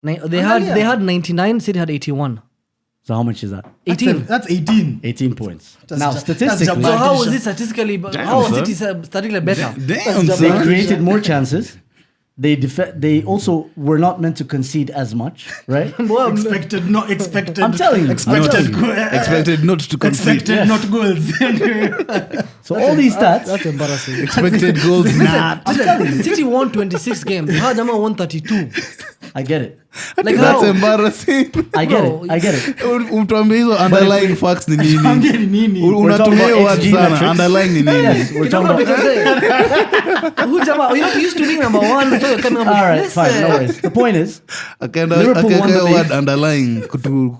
They had 99, City had 81. So how much is that? 18. That's 18. 18 points. That's Now, ju- statistically, that's So Bad how was decision. it statistically? Damn, How was son. City statistically better? Damn, That's they son. created more chances. They also were not meant to concede as much, right? Expected, not expected. I'm telling you. Expected, Expected not to concede. expected, not goals. So all these stats. That's embarrassing. Expected goals not. Listen, City won 26 games. Haaland won 32. I get it. Like That's how? embarrassing. I get Bro, it. I get it. Umtuambia hizo underlying facts ni nini? We're talking Unatumia about word XG sana. metrics. Underlying ni nini? Yes, we're You know talking what about. Who Jama? You're not used to being number one. So you're coming up with All right, this. fine, no worries. The point is, Akaenda Liverpool won the akaweka league. word underlying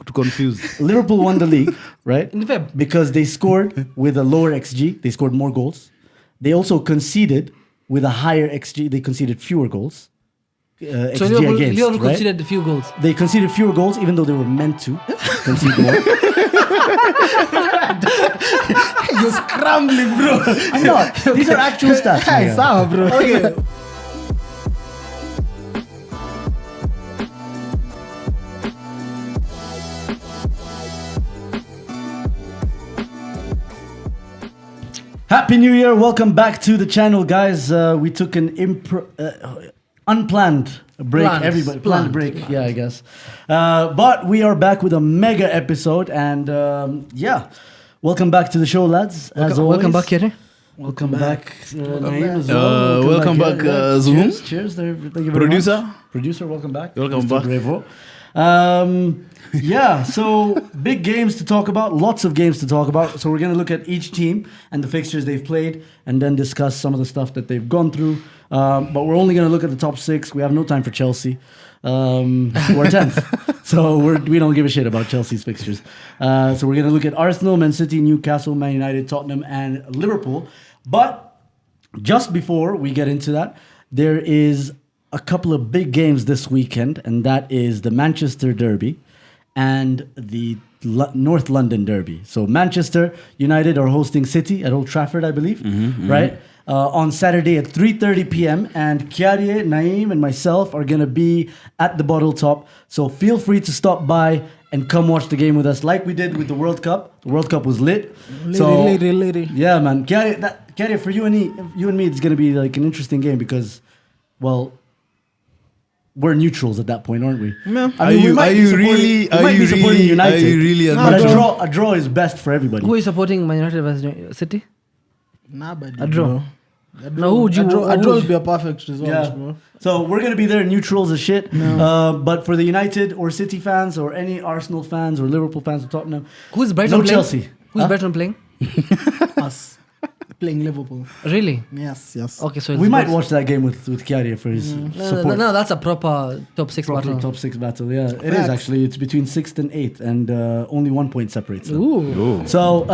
to confuse. Liverpool won the league, right? In Feb. Because they scored with a lower XG. They scored more goals. They also conceded with a higher XG. They conceded fewer goals. So XG Liverpool against, right? conceded a few goals. They conceded fewer goals, even though they were meant to concede more. You're scrambling, bro. I'm not. These are actual stats. Hey, man. sawa, bro. Okay. Happy New Year! Welcome back to the channel, guys. We took an unplanned break. Planned. Everybody Planned. break. Yeah, I guess. But we are back with a mega episode, and welcome back to the show, lads. As always, Welcome back, Kere. Welcome back, Naeem, as well. Welcome back, yeah. Zoom. Cheers, cheers there. Thank you very Producer. much. Producer, welcome back. Welcome Mr. back. Brevo. So big games to talk about, lots of games to talk about. So we're going to look at each team and the fixtures they've played and then discuss some of the stuff that they've gone through. But we're only going to look at the top six. We have no time for Chelsea. We're 10th. So we don't give a shit about Chelsea's fixtures. So we're going to look at Arsenal, Man City, Newcastle, Man United, Tottenham, and Liverpool. But just before we get into that, there is a couple of big games this weekend, and that is the Manchester Derby and the North London Derby. So Manchester United are hosting City at Old Trafford, I believe, right? On Saturday at 3:30 p.m. And Kiarie, Naeem, and myself are going to be at the bottle top. So feel free to stop by and come watch the game with us like we did with the World Cup. The World Cup was lit. Lady. Yeah, man. Kiarie, for you and me, it's going to be like an interesting game because, well, we're neutrals at that point, aren't we? Yeah. I mean, we might be supporting United, Are you really a but neutral? a draw is best for everybody. Who is supporting Man United versus City? Nah, buddy, A draw. bro. Now, who would you- A draw who will would- be a perfect result, Yeah. bro. So we're gonna be there neutrals as shit. But for the United or City fans or any Arsenal fans or Liverpool fans or Tottenham, Who's Brighton no playing? Chelsea. Who's Huh? Brighton playing? Us playing Liverpool. Really? Yes. Okay, so We might watch that game with Kiarie for his support. No, that's a proper top six Proper battle. top six battle. Yeah, it is Facts. actually. It's between 6th and 8th, and only 1 point separates them. Ooh. So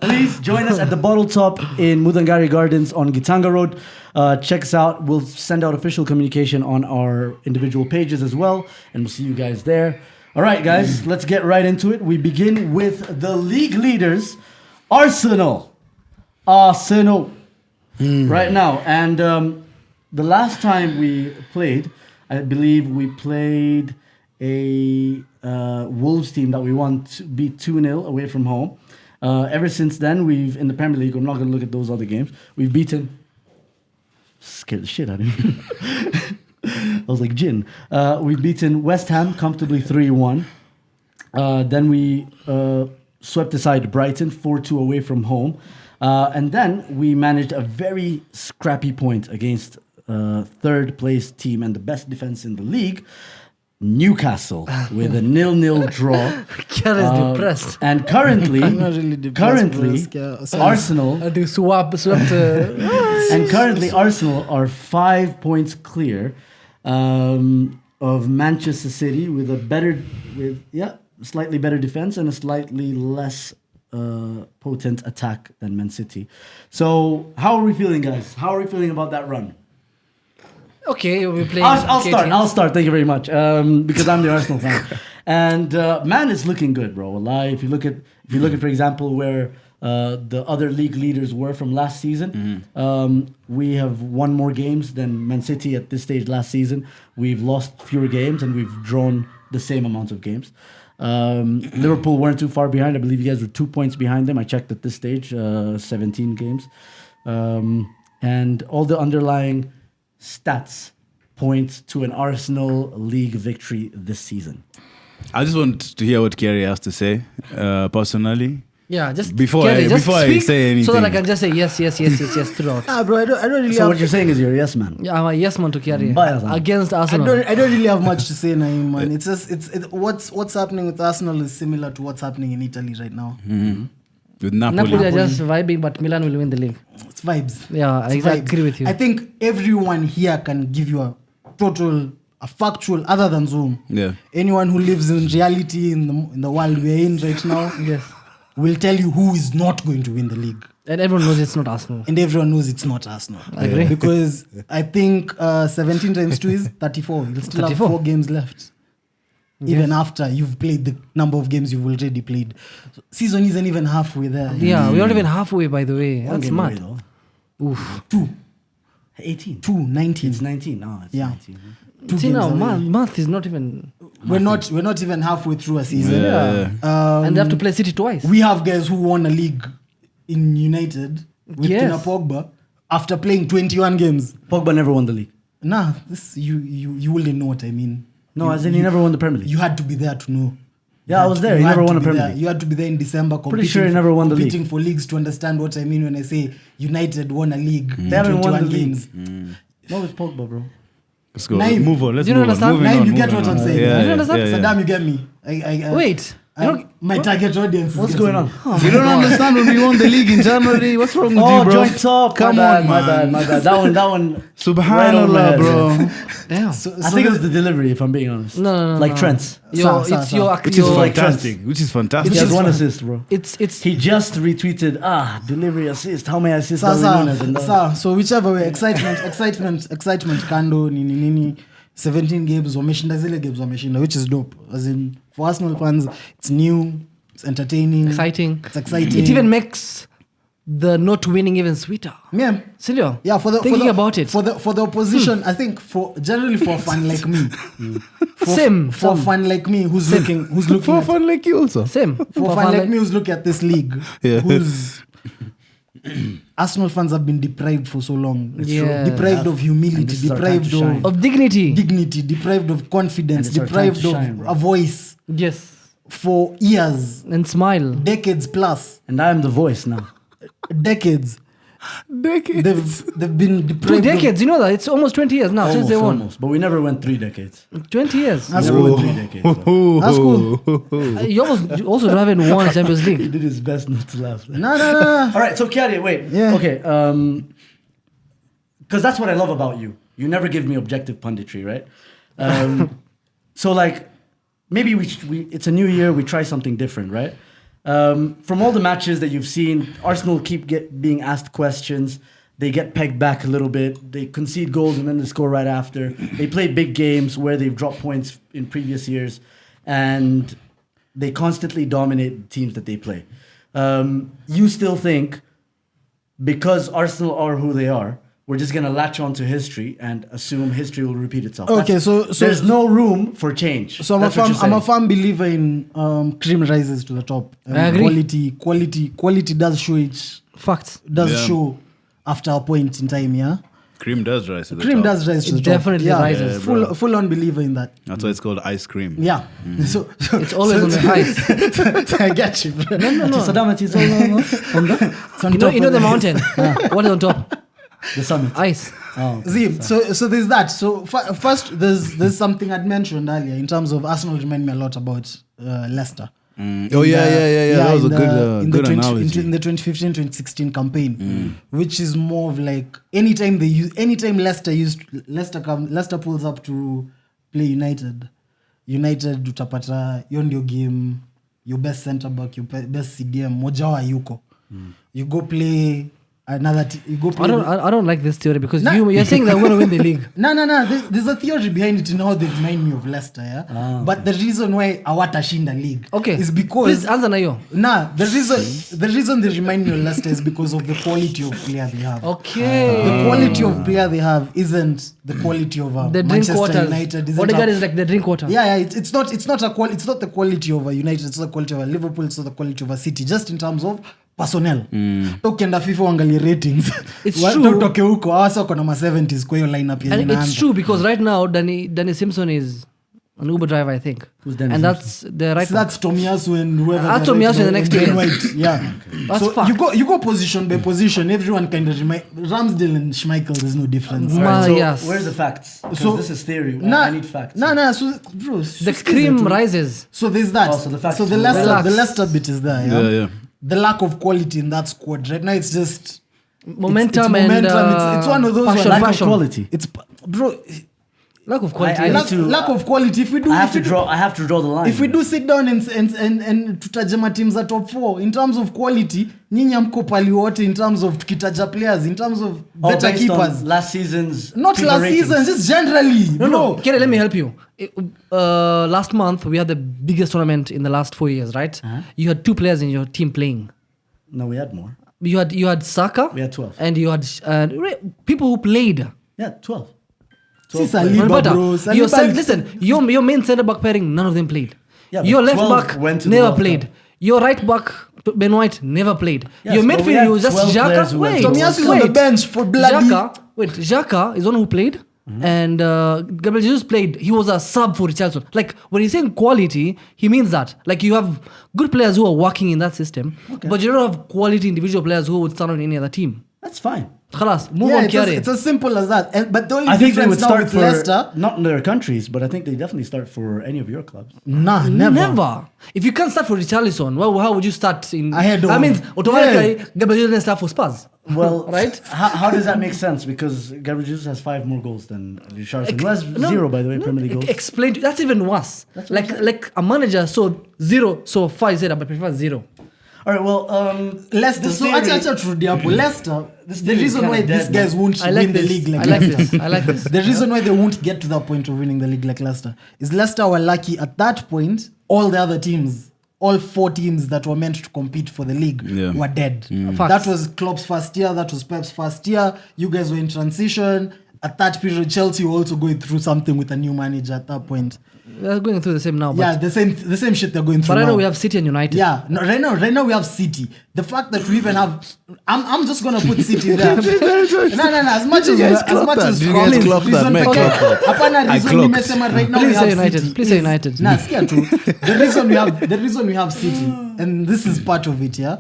please join us at the Bottle Top in Mudangari Gardens on Gitanga Road. Check us out. We'll send out official communication on our individual pages as well, and we'll see you guys there. All right, guys, let's get right into it. We begin with the league leaders, Arsenal. Right now. And the last time we played, I believe we played a Wolves team that we won beat 2-0 away from home. Ever since then, we've, in the Premier League, I'm not going to look at those other games, we've beaten, scared the shit out of me. I was like, Jin. We've beaten West Ham comfortably 3-1. Then we swept aside Brighton 4-2 away from home. And then we managed a very scrappy point against third place team and the best defense in the league, Newcastle, with a 0-0 draw. Kiara is depressed. And currently, I'm not really depressed, bro. Arsenal I do swept. and currently Arsenal are 5 points clear of Manchester City with slightly better defense and a slightly less potent attack than Man City. So how are we feeling, guys? How are we feeling about that run? Okay, we're playing. I'll start. Thank you very much. Because I'm the Arsenal fan, and man, it's looking good, bro. Wallahi, if you look at, for example, where the other league leaders were from last season. We have won more games than Man City at this stage last season. We've lost fewer games and we've drawn the same amount of games. Liverpool weren't too far behind. I believe you guys were 2 points behind them. I checked at this stage, 17 games. And all the underlying stats point to an Arsenal league victory this season. I just want to hear what Kerry has to say personally. Yeah, just Before Kerry, just I speak say anything. so that I can just say yes throughout. Bro, I don't really So have... what you're saying is you're a yes man. Yeah, I'm a yes man to Kerry Bias, huh? against I Arsenal. don't really have much to say, Naeem, man. It's just what's happening with Arsenal is similar to what's happening in Italy right now. With Napoli. Napoli are just vibing, but Milan will win the league. It's vibes. Yeah, It's I vibes. agree with you. I think everyone here can give you a factual, other than Zoom. Yeah. Anyone who lives in reality in the world we're in right now Yes. will tell you who is not going to win the league. And everyone knows it's not Arsenal. And everyone knows it's not Arsenal. I agree. Because I think 17 times 2 is 34. You'll still 34. have 4 games left. Even after you've played the number of games you've already played. So season isn't even halfway there. Yeah, we're not even halfway, by the way. One That's game away, mad. though. Oof. 18. 19. It's 19. No, it's Yeah. 19. 2 See games now, away. month is not even... We're not even halfway through a season. Yeah. and they have to play City twice. We have guys who won a league in United with Yes. Tina Pogba after playing 21 games. Pogba never won the league. Nah, this you wouldn't know what I mean. No, as in he never won the Premier League. You had to be there to know. Yeah, I was there. He You had never to won a be Premier there. League. You had to be there in December competing, sure he never won the league. competing for leagues to understand what I mean when I say United won a league. They haven't won the 21 league. games. What was Pogba, bro? Let's go. Naeem, Move on. Let's do you move understand? on. Moving Naeem, on, you get moving what I'm on. saying? Yeah, You understand? yeah, yeah. Saddam, you get me. Wait. My target audience. is What's getting going me. on? You don't understand when we won the league in January? What's wrong with Oh, you, bro? joint top. Come my on, bad, my bad. That one. Right over my Subhanallah, head, bro. Damn. I think it was the delivery, if I'm being honest. No. Like Trent's. It's your... Which is your- fantastic. Which is fantastic. He has just one fun. assist, bro. It's He just retweeted, delivery assist. How many assists Darwin Núñez and that? So whichever way, excitement, kando, nini. 17 games wameshinda zile games wameshinda, which is dope. As in, for Arsenal fans, it's new, it's entertaining, exciting. it's exciting. It even makes the not winning even sweeter. Yeah. Silio. Yeah, Thinking about it. for the opposition, I think generally for a fan like me, for a fan like me who's looking For at, fun like you also. Same. for a fan like me who's looking at this league, Yeah. who's Arsenal fans have been deprived for so long. Yeah. Deprived of And humility, this is our time to deprived shine. of Of dignity. dignity, deprived of confidence, And it's our time to deprived of shine, bro. a voice Yes. for years, And smile. decades plus, And I am the voice now. decades. Decades. They've been 2 deprived. decades, you know that? It's almost 20 years now since they won. Almost. But we never went 3 decades. 20 years. That's Never cool. went 3 decades. Bro. That's cool. You also haven't won Champions He League. did his best not to laugh. No. All right, so Kiari, wait. Yeah. Okay. Because that's what I love about you. You never give me objective punditry, right? So like, maybe it's a new year. We try something different, right? From all the matches that you've seen, Arsenal keep being asked questions. They get pegged back a little bit. They concede goals and then they score right after. They play big games where they've dropped points in previous years, and they constantly dominate the teams that they play. You still think because Arsenal are who they are, we're just going to latch on to history and assume history will repeat itself. Okay, so there's no room for change. So That's what you're I'm a saying. firm believer in cream rises to the top. And I agree. Quality does show it. Facts. Does Yeah. show after a point in time. Yeah, Cream does rise to the cream top. does rise to It the top. definitely yeah. rises. Yeah, Full on believer in that. That's why it's called ice cream. Yeah. So It's always on the ice. I get you. Bro. No. Saddam, it's on the It's on You top know of the it. mountain. What is on top? summit. Ice. Oh, okay. See, so there's that. So first, there's something I'd mentioned earlier in terms of Arsenal. Remind me a lot about Leicester. Oh yeah. That was a good analogy. In the 2015-2016 campaign, which is more of like anytime Leicester pulls up to play United utapata hiyo ndio game, your best centre back, your best CDM moja wa yuko. You go play you go play. I don't like this theory because you're saying that we're going to win the league. No. There's a theory behind it in how they remind me of Leicester, yeah. But the reason why hawatashinda league is because please answer na hiyo. The reason they remind me of Leicester is because of the quality of player they have. Okay. The quality of player they have isn't the quality of the drink Manchester waters. United. Odegaard is like the drink water. Yeah. It's not the quality of a United. It's not the quality of a Liverpool. It's not the quality of a City. Just in terms of personnel. Ukienda FIFA uangalie ratings. It's true. Toke huko hasa wako na 70s kwa hiyo lineup yenye And inaanza. it's true because right now Danny Simpson is an Uber driver, I think. Who's Danny and Simpson? that's the right. So that's Tomiyasu and whoever. That's Tomiyasu in the next 2 years. White. Yeah. That's So fact. you go position by position. Everyone kind of Ramsdale and Schmeichel. There's no difference. Ma- So yes. where's the facts? Because So- this is theory. Nah, I need facts. Nah. So bro, The cream rises. So there's that. Oh, so the facts so the will relax. Leicester bit is there. Yeah? Yeah. The lack of quality in that squad right now. It's just Momentum it's and it's one of those passion, Lack of passion. quality. It's bro. Lack of quality. I yes. need to- Lack of quality. If we do, I have if we to do- draw. I have to draw the line. If we do sit down and tutaja teams at top 4 in terms of quality, nyinyi mko pali wote in terms of tukitaja players, in terms of All better based on keepers. last season's Not FIFA last ratings. season, just generally. No. Kere, let me help you. Last month we had the biggest tournament in the last 4 years, right? You had 2 players in your team playing. No, we had more. You had Saka. We had 12. And you had people who played. Yeah, 12. See Saliba, Roberta, bro. your Saliba, listen, your main centre back pairing, none of them played. Yeah, but Your left 12 back went to the never World played. Cup. Your right back Ben White never played. Yes, your but we midfield had was just 12 players Xhaka. who went Wait, to the Tomiyasu is on the bench for bloody. Xhaka is one who played, and Gabriel Jesus played. He was a sub for Richarlison. Like when he's saying quality, he means that. Like you have good players who are working in that system, but you don't have quality individual players who would start on any other team. That's fine. Khalas, move Yeah, on, it's as simple as that. But the only I think they would difference now start with for Leicester, not in their countries, but I think they definitely start for any of your clubs. nah, never. If you can't start for Richarlison, well, how would you start in? Ahead of- I mean, automatically, Gabriel Jesus start for Spurs. Well, Right? How does that make sense? Because Gabriel Jesus has 5 more goals than Richarlison, who has 0, by the way, Premier League goals. Explain. That's even worse. That's what I'm saying. Like a manager saw 0, so 5 said, but prefer 0. All right, well, Leicester. this So theory- acha turudi hapo. Leicester. The theory is reason kinda why dead, these guys man. won't I like win this. the league like I like Leicester. this. I like this. The reason why they won't get to that point of winning the league like Leicester is Leicester were lucky at that point. All the other teams, all 4 teams that were meant to compete for the league were dead. Facts. That was Klopp's first year. That was Pep's first year. You guys were in transition. At that period, Chelsea were also going through something with a new manager at that point. They're going through the same now. But, Yeah, the same shit they're going through but I know now. we have City and United. Yeah, no, right now we have City. The fact that we even have, I'm just gonna put City there. No. As much Did you guys clock that? Did you guys clock that? Man, clock that. Hapana I reason clocked. nimesema right now we Please say have United. City. Please say is- United. Nah, sikia tu. The reason we have City, and this is part of it, yeah.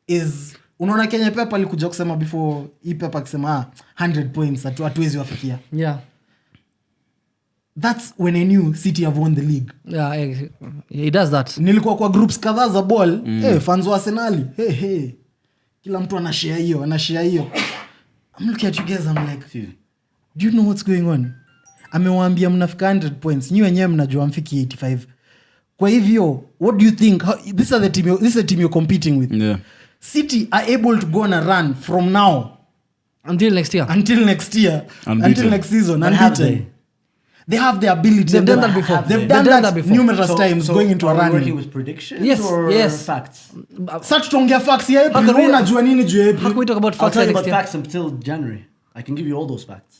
Is unaona Kenya Pep alikuja kusema before hii Pep akisema 100 points hatuwezi wafikia. Yeah. That's when I knew City have won the league. Yeah, he does that. Nilikuwa kwa groups kadhaa za ball fans wa Arsenal kila mtu anashare hiyo I'm looking at you guys, I'm like, do you know what's going on? Amewaambia mnafika 100 points, nyi wenyewe mnajua mfiki 85. Kwa hivyo what do you think this is the team you're competing with? Yeah. City are able to go on a run from now Until next year. until next year, Unbeaten. until next season, But have unbeaten. They have the ability. They've done that before. They've done that before. Numerous times going into a are we run. working with predictions Yes, or yes. facts? Sasa tutaongea facts ya April. How can we- Unajua nini juu ya How April? can we talk about I'll facts tell you next about year? facts until January. I can give you all those facts.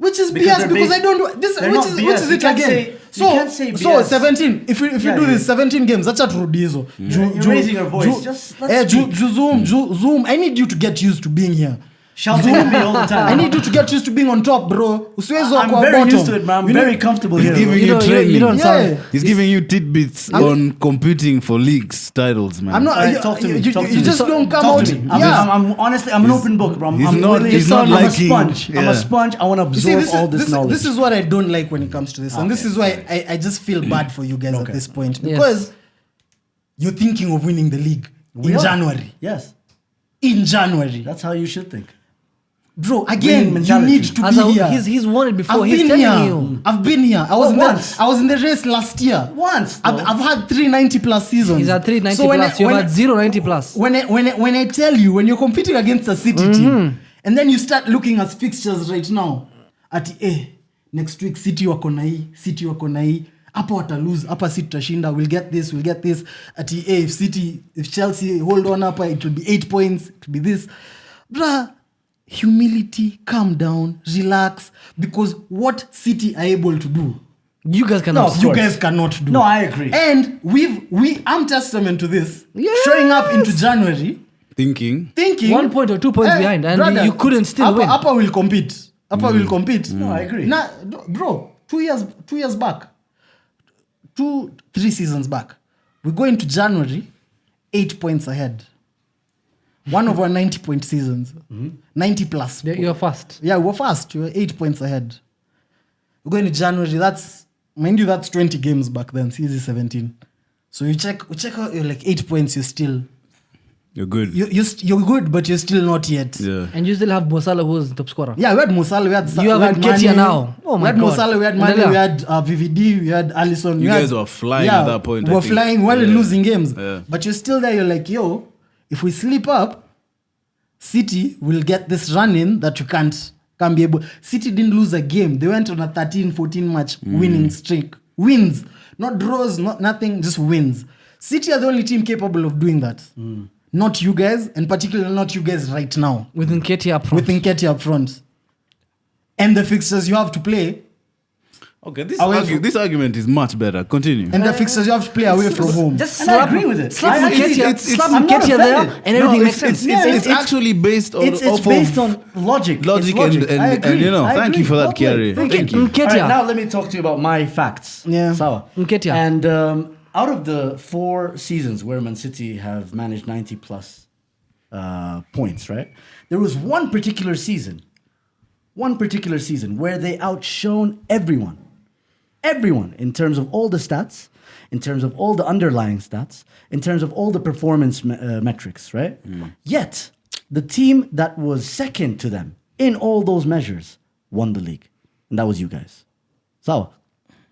Which is Because BS they're because based- I don't do this. they're Which not is BS. You it can't again? say- you can't say So BS. 17. If we Yeah, do yeah. this 17 games, acha turudi hizo. You're raising your voice. Just let's speak. Zoom. I need you to get used to being here. Shouting at me all the time. I need you to get used to being on top, bro. Usiwezi I'm kwa very bottom. used to it, man. I'm You very know- comfortable He's here. giving you don't- training. you don't Yeah. sound. He's giving you tidbits on competing for leagues titles, man. I'm not. All right, you- talk to me. you- talk to you me. just don't come Talk out. to me. Yeah. I'm honestly, I'm an open book, bro. He's I'm not- willing- he's not I'm a liking- sponge. I'm a yeah. sponge. I want to You see, absorb all this knowledge. this is what I don't like when it comes to this. And this Okay. is why I just feel bad for you guys at Okay. this point. Yes. Because you're thinking of winning the league We in are. January. Yes, In January. that's how you should think. Bro, Winning again, you mentality. need to As be a, here. he's won it before. I've He's been telling here. you. I've been here. I was once. in the race last year. Once, I've, though. I've had 390 plus seasons. He's at 390 So when plus. I- You've when had I- 090 plus. When I tell you, when you're competing against a City team, and then you start looking at fixtures right now, at next week City wako na hii, City wako na hii, hapa wata lose, hapa City tutashinda, we'll get this. At if Chelsea hold on hapa, it will be 8 points, it will be this. Bruh, humility, calm down, relax, because what City are able to do, You guys cannot. Of you course. guys cannot do. No, I agree. And I'm testament to this. Yes. Showing up into January, Thinking. thinking 1 point or 2 points behind, and brother, you couldn't still Upper, win. Upper will compete. Upper will compete. No, I agree. Nah, bro, 2 years back, 3 seasons back, we go into January 8 points ahead. One of our 90-point seasons, 90 plus. You're fast. Yeah, we're fast. We're 8 points ahead. We go into January. That's 20 games back then. Season 17. So you check out. You're like 8 points. You're good. You're good, but you're still not yet. Yeah. And you still have Mo Salah, who's the top scorer. Yeah, we had Mo Salah, we had You have Nketiah now. Oh my we had Mo God. Salah, we had And Mane, then- we had VVD, we had Alisson. You we had- guys were flying at that point, I We were think. flying. We weren't Yeah. losing games. Yeah. But you're still there. You're like, yo, if we slip up, City will get this run in that you can't be able. City didn't lose a game. They went on a 13-14 match winning streak. Wins. Not draws, not nothing, just wins. City are the only team capable of doing that. Not you guys, and particularly not you guys right now. With Nketiah up front. With Nketiah up front. And the fixtures you have to play, Okay, Away from- this argument is much better. Continue. and the fixtures you have to play away from home. Just And I slap, agree with it. Slap I- Nketiah, it's- slap I'm not Nketiah there, offended. and everything No, makes sense. It's actually based on It's off based of on logic. logic It's and I agree. you know. I Thank you agree. for that, Well played. Kiari. Thank Thank you. you. Nketiah. All right, now let me talk to you about my facts. Yeah. Sawa. Nketiah. And out of the 4 seasons where Man City have managed 90 plus points, right? There was one particular season where they outshone everyone in terms of all the stats, in terms of all the underlying stats, in terms of all the performance metrics, right? Yet, the team that was second to them in all those measures won the league. And that was you guys. So,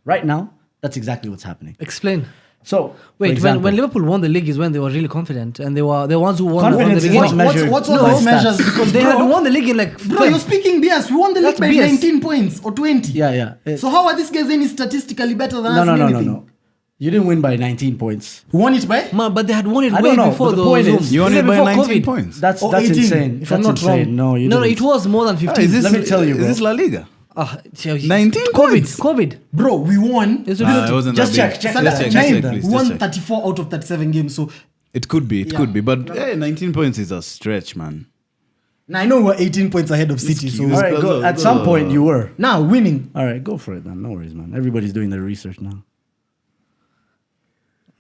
right now, that's exactly what's happening. Explain. So, for Wait, example, when Liverpool won the league is when they were really confident, and they were the ones who won the Confidence league. is not No, measured what's by all those stats. measures? Because they bro, had won the league in like. Bro, you're speaking BS. We won the league That's by BS. 19 points or 20. Yeah. So how are these guys any statistically better than us No. in anything? You didn't win by 19 points. Who won it by? Man, but they had won it I way don't know, before but the those point is- rooms. You won Even it by before 19 COVID. points. That's Or 18, 18, if I'm that's not insane. wrong. No, you No, didn't. it was more than 15. Is this, Let me tell you, Is bro. this La Liga? 19 points. COVID. Bro, we won. It's It ridiculous. wasn't Just that big. check, check. Salah, Let's check, nine. let's check, please. We won Let's check. 34 out of 37 games. So It could be, Yeah. but hey, 19 points is a stretch, man. now I know we're 18 points ahead of City. So Excuse- All right, go. At some point, you were. now winning. All right, go for it then. No worries, man. Everybody's doing their research now.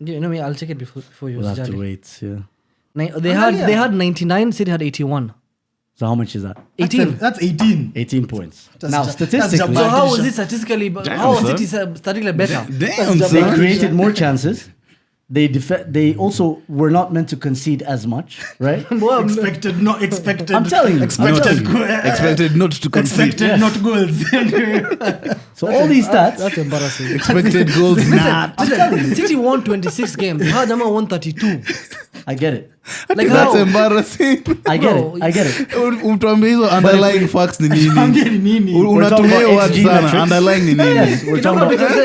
Yeah, you know me, I'll check it before you. We'll have to Jali. wait. Yeah. They had 99. City had 81. So how much is that? 18. That's 18. 18 points. That's Now, that's statistically, So Jabbar. how was it statistically? Damn, How was son. City statistically better? Damn, they son. created more chances. They also were not meant to concede as much, right? Well, Expected, not expected. I'm telling you. Expected, Expected not to concede. expected, not goals. So all these stats. That's embarrassing. Expected goals. Nah. Listen, City won 26 games. Hadama won 32. I get it. Like That's how? embarrassing. I get Bro, it. I get it. Utuambie hizo underlying facts ni nini? Ambie ni nini? We're talking Unatumia about word XG sana. metrics. Underlying ni nini? Yes, we're You talking know what about. I'm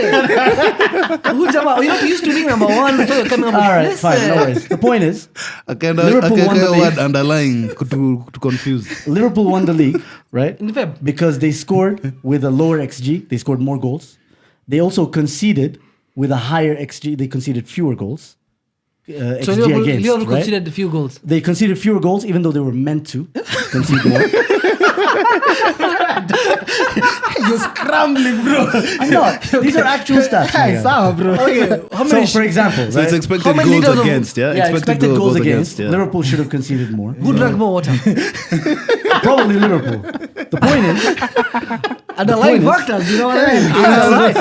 saying? Who Jama? You know, you used to be number one, so you're coming up with All right, this. fine, no worries. The point is, Akaenda Liverpool won the akaweka league. word underlying to confuse. Liverpool won the league, right? In Feb. Because they scored with a lower XG. They scored more goals. They also conceded with a higher XG. They conceded fewer goals. So XG Liverpool against, right? conceded a few goals. They conceded fewer goals, even though they were meant to concede more. You're scrambling, bro. I'm not. These are actual stats. my Hey, guy. sawa, bro. Okay, how So, many? for example, So right? it's expected How many goals liters of- against, yeah? yeah, expected goals against. yeah. Liverpool should have conceded more. Who drank more water? Probably Liverpool. The point is, Underlying point is- factors, you know what I mean?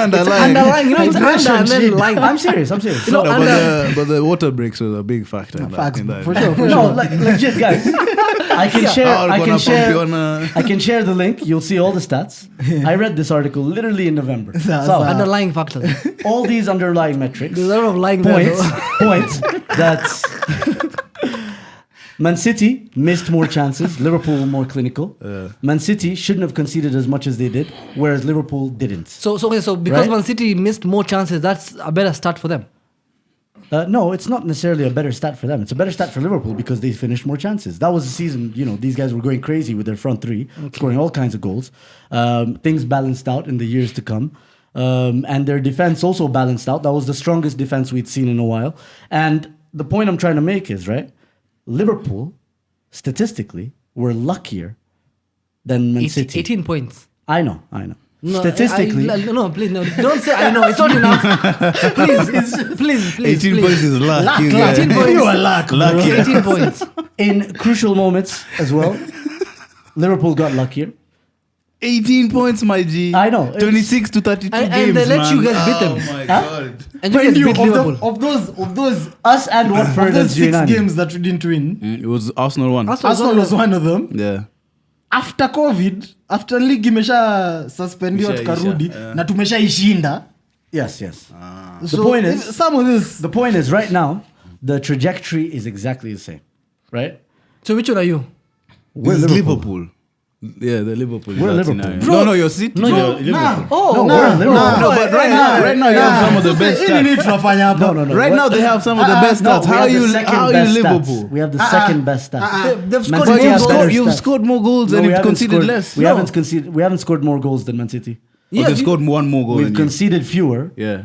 Underlying. Underlying, you know, it's under and then lying. I'm serious. I'm serious. You know, No, under. but the water breaks was a big factor. in that- Facts, in that for event. sure. No, like legit, guys. I can share. I'll I gonna can pump share. you on a- I can share the link. You'll see all the stats. I read this article literally in November. So Underlying factors. all these underlying metrics, There's a lot of lying there. points, though. points that Man City missed more chances. Liverpool were more clinical. Man City shouldn't have conceded as much as they did, whereas Liverpool didn't. So because Right? Man City missed more chances, that's a better start for them. No, it's not necessarily a better stat for them. It's a better stat for Liverpool because they finished more chances. That was the season, these guys were going crazy with their front three, scoring all kinds of goals. Things balanced out in the years to come. And their defense also balanced out. That was the strongest defense we'd seen in a while. And the point I'm trying to make is, right, Liverpool, statistically, were luckier than Man City. 18 points. I know. No, Statistically, no, please, no. Don't say I know. It's not enough. Please. 18 points is luck. You Luck. get- 18 points. You are luck. Lucky. 18 points. in crucial moments as well, Liverpool got luckier. 18 points, my G. I know, it's- 26 to 32 And games, they let man. you guys beat them. Oh my Huh? God. And you Mind guys you, beat Liverpool. of those Us and Watford of those as 6 United. games that we didn't win, It was Arsenal one. Arsenal was one of them. Yeah. After COVID, after league imesha suspendiwa Isha, tukarudi yeah. na tumeshaishinda. Yes. So The point is- some of this The point is, right now, the trajectory is exactly the same, right? So which one are you? We're This is Liverpool. Liverpool. Yeah, the Liverpool. We're that's Liverpool. scenario. Bro, no, your City. no, You're nah. Liverpool. Oh, No, no. we're Liverpool. No, but right now you have some of the best Hii nini stats. tunafanya hapa? No. Right now they have some of the best No, stats. we How have are the you? second How are you best Liverpool? stats. We have the second best stats. They've Man scored City But more has better goals. you've stats. scored more goals No, and we you've haven't conceded scored- less. We No. haven't conceded. We haven't scored more goals than Man City. Yeah, they've scored one more goal. We've than you. conceded fewer. Yeah.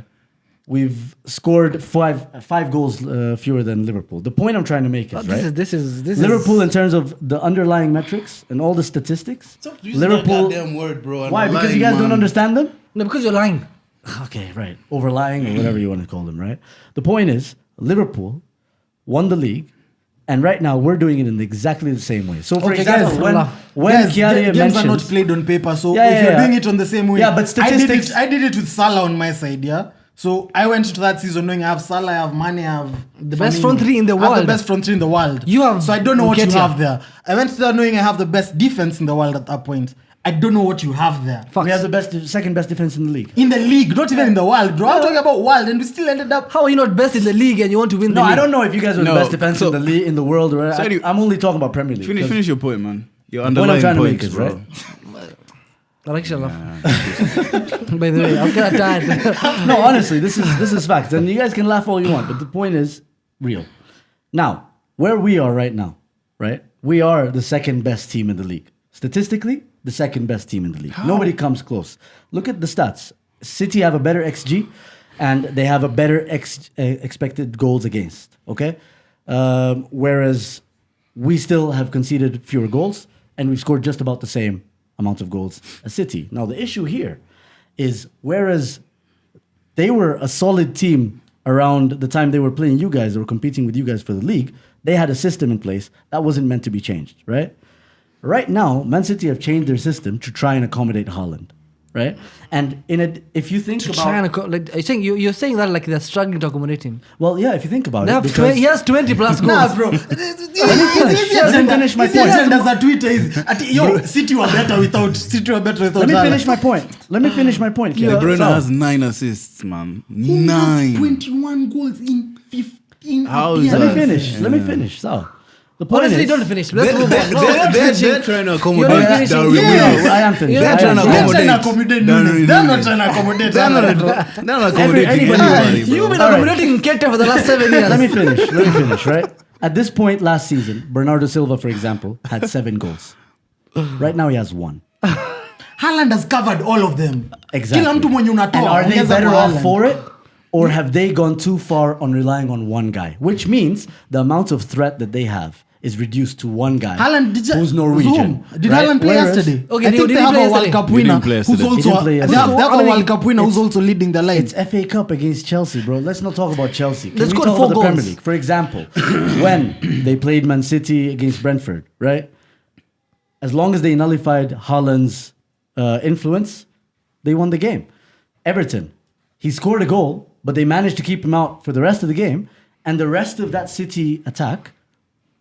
We've scored five goals fewer than Liverpool. The point I'm trying to make is, right? This is Liverpool, in terms of the underlying metrics and all the statistics, Liverpool. word, bro. Why? Because you guys don't understand them? No, because you're lying. Okay, right. Overlying or whatever you want to call them, right? The point is, Liverpool won the league, and right now we're doing it in exactly the same way. So, for Okay, example, guys, when Guys, Kiaria games are not mentions, played on paper, so Yeah, if yeah, you're yeah. doing it on the same way, Yeah, but statistics- I did it with Salah on my side, yeah. So I went into that season knowing I have Salah, I have Mane, I have The best Firmino. front three in the I have world. the best front three in the world. You have So I don't know what you Nketiah. have there. I went there knowing I have the best defense in the world at that point. I don't know what you have there. we have the second best defense in the league. In the league, not even in the world, bro. I'm talking about world, and we still ended up. How are you not best in the league and you want to win No, the league? I don't know if you guys are the No, best defense so- in the league in the world. Or So anyway- I'm only talking about Premier League. 'cause- Finish your point, man. Your point I'm underlying trying to make points, is, bro. right? Like, shut up. By the way, I'm kind of tired. No, honestly, this is facts, and you guys can laugh all you want, but the point is real. Now, where we are right now, right? We are the second best team in the league. Statistically, the second best team in the league. Nobody comes close. Look at the stats. City have a better XG, and they have a better expected goals against. Okay, whereas we still have conceded fewer goals, and we've scored just about the same amount of goals as City. Now, the issue here is whereas they were a solid team around the time they were playing you guys, they were competing with you guys for the league, they had a system in place that wasn't meant to be changed, right? Right now, Man City have changed their system to try and accommodate Haaland, right? And if you think To about... try and you're saying that like they're struggling to accommodate him. Well, yeah, if you think about They it, have because... he has 20 plus goals. Nah, bro. Let me finish my point. As a Twitter is, yo, City were better without. City were better without. Let me Haaland. finish my point. Let me finish my point. De Kiara. Bruyne So- has 9 assists, man. Who has 9. 21 goals in 15 How is Let me that? finish. Let me finish. So, the point Honestly, is... don't finish. Let's move on. No, we're not finishing. They're trying to You're accommodate not finishing. Darwin Yes. Núñez. I am finished. You're I am trying to finished. They're trying to accommodate. accommodate Darwin Nunes. They're not Núñez. trying to accommodate. They're not, Haaland. they're not accommodating anybody- anybody, You've bro. been All right. accommodating Nketiah for the last 7 years. Let me finish, right? At this point last season, Bernardo Silva, for example, had 7 goals. Right now he has 1. Haaland has covered all of them. Exactly. Kila mtu mwenye unatoa. And are they ongeza better kwa off Haaland. for it? Or have they gone too far on relying on one guy? Which means the amount of threat that they have is reduced to one guy Haaland did who's Norwegian. Zoom. Did right? Haaland play Whereas- yesterday? Okay, I did think he they have play a World yesterday? Cup He winner didn't play who's yesterday. He also didn't play they yesterday. have How a many- World Cup winner who's it's- also leading the line. It's FA Cup against Chelsea, bro. Let's not talk about Chelsea. Can Let's we go talk to 4 about the Premier goals. League? For example, when they played Man City against Brentford, right? As long as they nullified Haaland's influence, they won the game. Everton, he scored a goal, but they managed to keep him out for the rest of the game. And the rest of that City attack,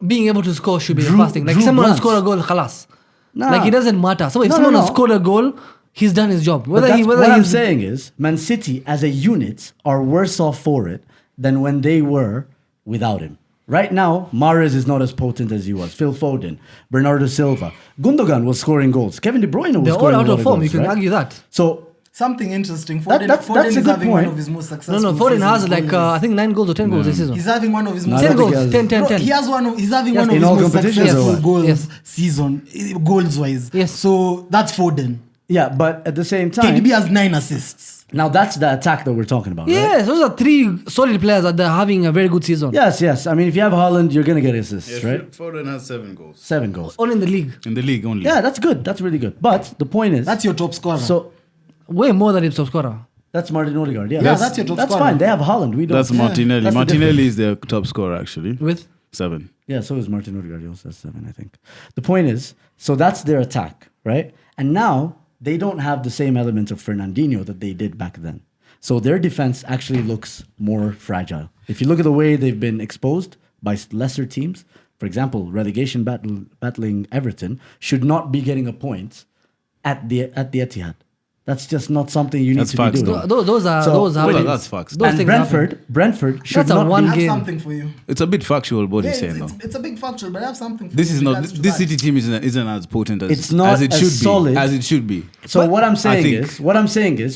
Being able to score should be the Drew- first thing. Like Drew someone has Blanche. scored a goal, khalas. Nah. Like it doesn't matter. So if No, someone no, has no. scored a goal, he's done his job. but Whether that's, what I'm he's saying is, Man City as a unit are worse off for it than when they were without him. Right now, Mahrez is not as potent as he was. Phil Foden, Bernardo Silva, Gundogan was scoring goals. Kevin De Bruyne was they're all scoring out a lot of form. goals, You can right? argue that. So Something interesting. That- Foden, that's Foden a is good having one point. of his most successful No, Foden has seasons like always. I think 9 goals or 10 goals this season. He's having one of his No, most I 10 don't goals, think 10, 10, Bro, 10. he's having Yes, one of in his all most competitions successful or what? goals Yes. season, goals wise. Yes. So that's Foden. yeah, but at the same time, KDB has 9 assists. now that's the attack that we're talking about, right? Yes, those are 3 solid players that they're having a very good season. Yes. I mean, if you have Haaland, you're gonna get assists, right? Foden has 7 goals 7 goals. All in the league. in the league only. Yeah, that's good. That's really good. But the point is, That's your top scorer. so Way more than his top scorer. that's Martin Odegaard. Yeah, Yeah, that's your top That's scorer. fine. They have Haaland. We don't. That's Martinelli. That's the Martinelli is their top scorer actually. With 7. Yeah, so is Martin Odegaard. He also has 7, I think. The point is, so that's their attack, right? And now they don't have the same elements of Fernandinho that they did back then. So their defense actually looks more fragile. If you look at the way they've been exposed by lesser teams, for example, relegation battling Everton should not be getting a point at the Etihad. That's just not something you need That's to facts, be doing. though. those are So- those happen. Well, that's facts. Those And things happen. Brentford should That's a not one be I have game. something for you. It's a bit factual, what Yeah, he's saying though. it's a big factual, but I have something for This you. is not regards to this that. City team isn't as potent as It's not as it as should solid. be. As it should be. So But what I'm saying think- is,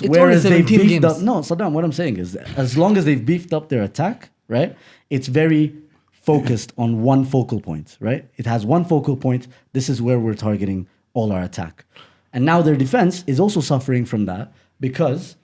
It's only whereas they've 17 beefed games. up, no, Saddam, what I'm saying is, as long as they've beefed up their attack, right, it's very focused on one focal point, right? It has one focal point. This is where we're targeting all our attack, and now their defense is also suffering from that because,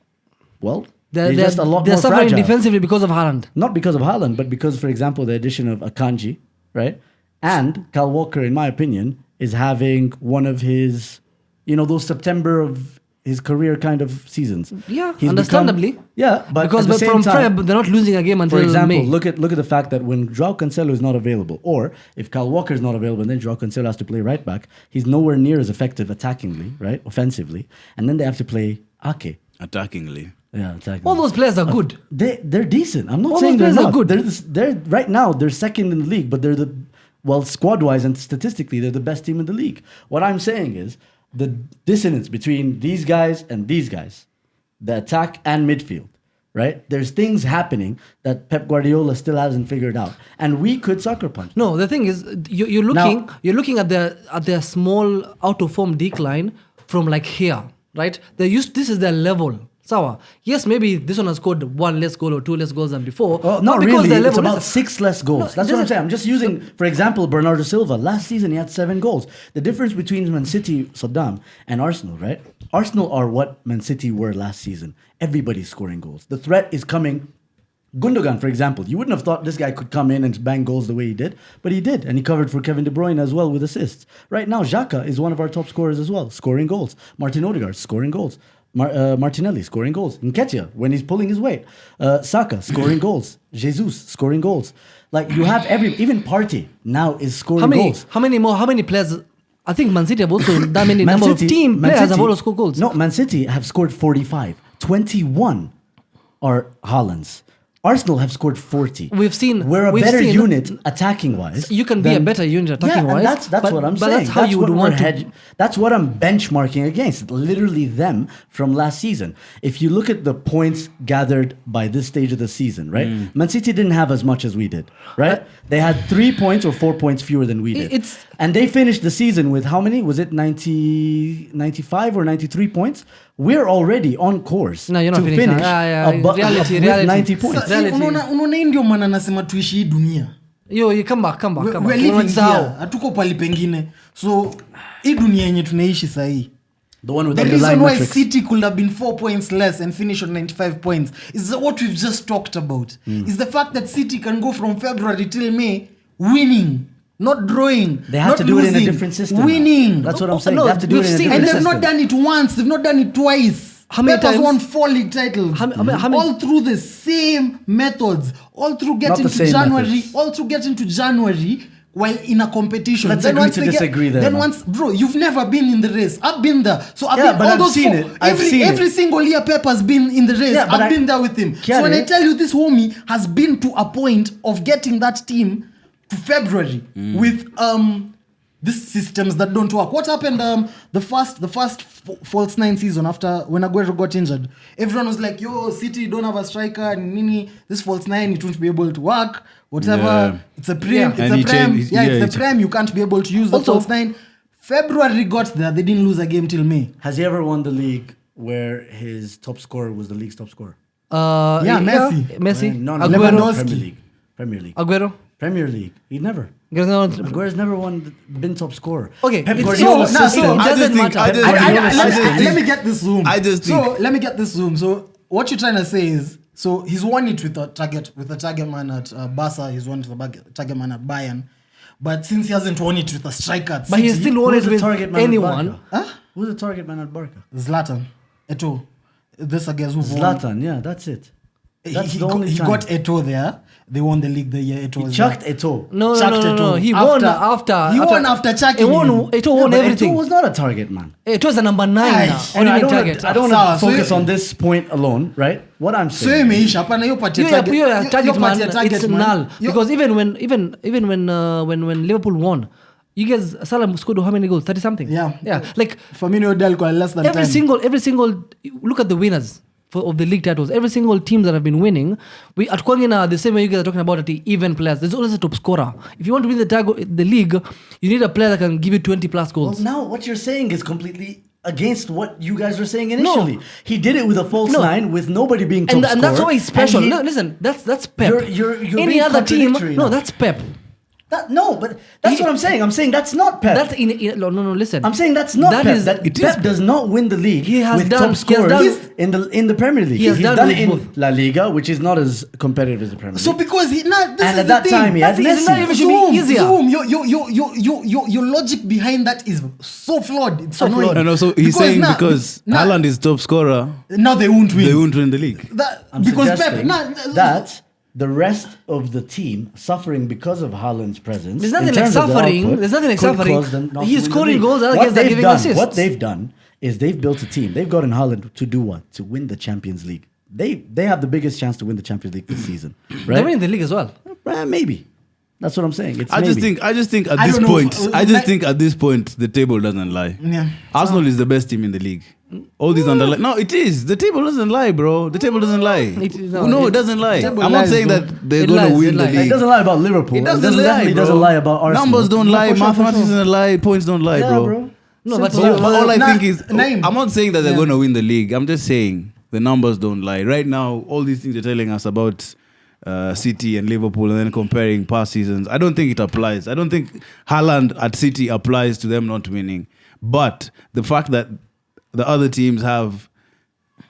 well, they're just a lot they're more suffering fragile. defensively because of Haaland. Not because of Haaland, but because, for example, the addition of Akanji, right? And Kyle Walker, in my opinion, is having one of his, those September of his career kind of seasons. Yeah, He's understandably. but Because at the same from time, Feb, they're not losing a game until for example, May. look at the fact that when Joao Cancelo is not available, or if Kyle Walker is not available, and then Joao Cancelo has to play right back, he's nowhere near as effective attackingly, right, offensively, and then they have to play Ake. Attackingly. Yeah, attacking. All those players are good. They're decent. I'm not All saying those they're players are not. good. They're right now they're second in the league, but they're squad wise and statistically they're the best team in the league. What I'm saying is the dissonance between these guys and these guys, the attack and midfield, right? There's things happening that Pep Guardiola still hasn't figured out, and we could sucker punch. No, the thing is, you're looking at their small out of form decline from like here, right? This is their level. Sawa. Yes, maybe this one has scored 1 less goal or 2 less goals than before. Well, not because really. their It's level about is- 6 less goals. No, That's what I'm doesn't- saying. I'm just using, for example, Bernardo Silva. Last season, he had 7 goals. The difference between Man City, Saddam, and Arsenal, right? Arsenal are what Man City were last season. Everybody's scoring goals. The threat is coming. Gundogan, for example, you wouldn't have thought this guy could come in and bang goals the way he did, but he did, and he covered for Kevin De Bruyne as well with assists. Right now, Xhaka is one of our top scorers as well, scoring goals. Martin Odegaard scoring goals. Martinelli scoring goals. Nketiah when he's pulling his weight. Saka scoring goals. Jesus scoring goals. Like you have even Partey now is scoring goals. How many players? I think Man City have also that many number of team players have also scored goals. No, Man City have scored 45. 21 are Haaland's. Arsenal have scored 40. We've seen- We're a we've better seen- unit attacking wise. You can be a better unit attacking wise, That's but- what I'm but saying. that's how you would what want we're to- That's what I'm benchmarking against. Literally them from last season. If you look at the points gathered by this stage of the season, right? Man City didn't have as much as we did, right? They had 3 points or 4 points fewer than we did. And they finished the season with how many? Was it 95 or 93 points? We're already on course No, you're not to finishing. finish Reality. with 90 points. Sa- si, unaona hii ndio maana nasema tuishi hii dunia. You come back. We're living here. Hatuko pali pengine. So hii dunia yenye tunaishi sahii. The one with The underlying reason why metrics. City could have been 4 points less and finish on 95 points is what we've just talked about. Is the fact that City can go from February till May winning, not drawing. They have not to do it in a losing, different system. winning. That's what I'm saying. No, They have to do it in a we've seen- different And they've system. not done it once, they've not done it twice. How many Pep has times? won 4 league titles. How many- all through the same methods. All through Not getting the to same January. methods. All through getting to January. while in a competition. Let's then agree once to they disagree there, Then man. once, bro, you've never been in the race. I've been there. So I've Yeah, been but all I've those seen four, it. I've seen every it. single year Pepper's been in the race. Yeah, but I've been there with him. So when I tell you this homie has been to a point of getting that team to February with these systems that don't work. What happened the first false 9 season after when Aguero got injured? Everyone was like, yo, City don't have a striker and Nini, this false 9, it won't be able to work. Whatever. Yeah. It's a prem. Yeah. It's And a he prem. changed- Yeah, yeah, it's the he prem. You can't be able to use the Also- false 9. February got there. They didn't lose a game till May. Has he ever won the league where his top scorer was the league's top scorer? Messi. No, Aguero. Lewandowski. Premier League. Aguero. Premier League. He never. Aguero's never been top scorer. Okay, Pep it's Guardiola's so- system. it I just doesn't think- matter. I just- Let me get this zoom. I just think- let me get this zoom. So what you're trying to say is, so he's won it with a target man at Barca. He's won it with a target man at Bayern. But since he hasn't won it with a striker at But he City, still won Who's it the with target man at anyone. Barca? Huh? Who's the target man at Barca? Zlatan, Eto'o. These are guys who won. Zlatan, yeah, that's it. That's He the only he time. got Eto'o there. They won the league the year Eto'o He was chucked there. Eto'o. No. He won after. He won after chucking him. Eto'o won but everything. Eto'o was not a target man. It was a number 9 Aye. now. And I don't target. want Sawa, to so focus you- on this point alone, right? What I'm So saying. imeisha hapana hiyo part ya Pure target target man, target it's man. null. Yo- Because even when Liverpool won, you guys Salah scored how many goals? 30 something. Yeah. Like Firmino Del got less than every 10. single look at the winners of the league titles. Every single team that have been winning, we at Kwangina, the same way you guys are talking about the even players. There's always a top scorer. If you want to win the league, you need a player that can give you 20 plus Well, goals. now what you're saying is completely against what you guys were saying initially. He did it with a false 9 with nobody being top and scorer. that's why he's special. And he- No, listen, that's Pep. You're Any being other team, contradictory no, now. that's Pep. But that's what I'm saying. I'm saying that's not Pep. That's no. Listen, I'm saying that's not That Pep. is- That it is Pep Pep. does not win the league He has with done- top he has scorers done- in the Premier League. He has He's done done with it in both. La Liga, which is not as competitive as the Premier League. So because this And is at the that thing. time, he had That's- it's Messi. not even- should be easier. Your logic behind that is so flawed. It's So annoying. flawed. And also, he's saying because Haaland is top scorer, now they won't win. they won't win the league. I'm Because Pep, suggesting nah, that the rest of the team suffering because of Haaland's presence. There's in nothing like terms of their suffering. output, There's nothing like could suffering. cause them not He's to win the scoring league. goals, other What guys are they've giving done- assists. What they've done is they've built a team. They've gotten Haaland to do what? To win the Champions League. They have the biggest chance to win the Champions League this season, They're right? winning the league as well. Maybe. That's what I'm saying. It's I maybe. just think at I this don't know point, if- I just think at this point the table doesn't lie. Yeah. Arsenal is the best team in the league. All these underlying. No, it is. The table doesn't lie, bro. The table doesn't lie. It doesn't lie. table I'm not lies, saying bro. that they're It going to lies, win it the lies. It league. doesn't lie about Liverpool. It doesn't doesn't, lie, definitely bro. doesn't lie about Arsenal. Numbers don't lie. For sure, for Mathematics sure. doesn't lie. Points don't lie, Yeah, bro. No, but Simple. you- But all I think is, Naim. I'm not saying that they're Yeah. going to win the league. I'm just saying the numbers don't lie. Right now, all these things you're telling us about City and Liverpool and then comparing past seasons, I don't think it applies. I don't think Haaland at City applies to them not winning. But the fact that the other teams have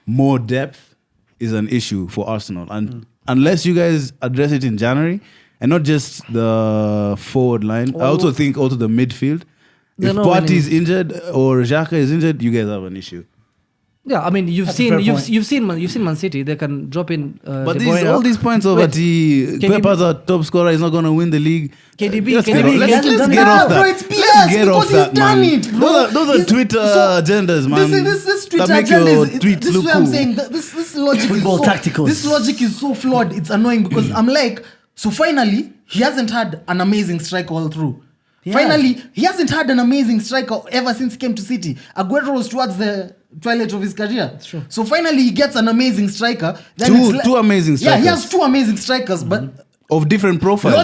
more depth is an issue for Arsenal. And unless you guys address it in January, and not just the forward line, I also think also the midfield. They're If not Partey winning. is injured or Xhaka is injured, you guys have an issue. Yeah, I mean you've That's a fair seen point. you've seen Man City. They can drop in. But De these, Bruyne. all these points over Wait, T. KDB Pep as a top scorer is not going to win the league. KDB, Let's KDB, get off, he let's, hasn't let's done get that. off Bro, that. it's BS Let's get because off he's that, done man. it, bro. Those are He's- Twitter agendas, man. This Twitter that make agenda your is, tweets this is look why I'm cool. saying that this logic Football is so, tacticals. This logic is so flawed. It's annoying because I'm like, so finally he hasn't had an amazing striker all through. Yeah. Finally, he hasn't had an amazing striker ever since he came to City. Aguero was towards the twilight of his career. That's true. So finally, he gets an amazing striker. Two amazing Yeah, he strikers. has two amazing strikers, but Of different profiles.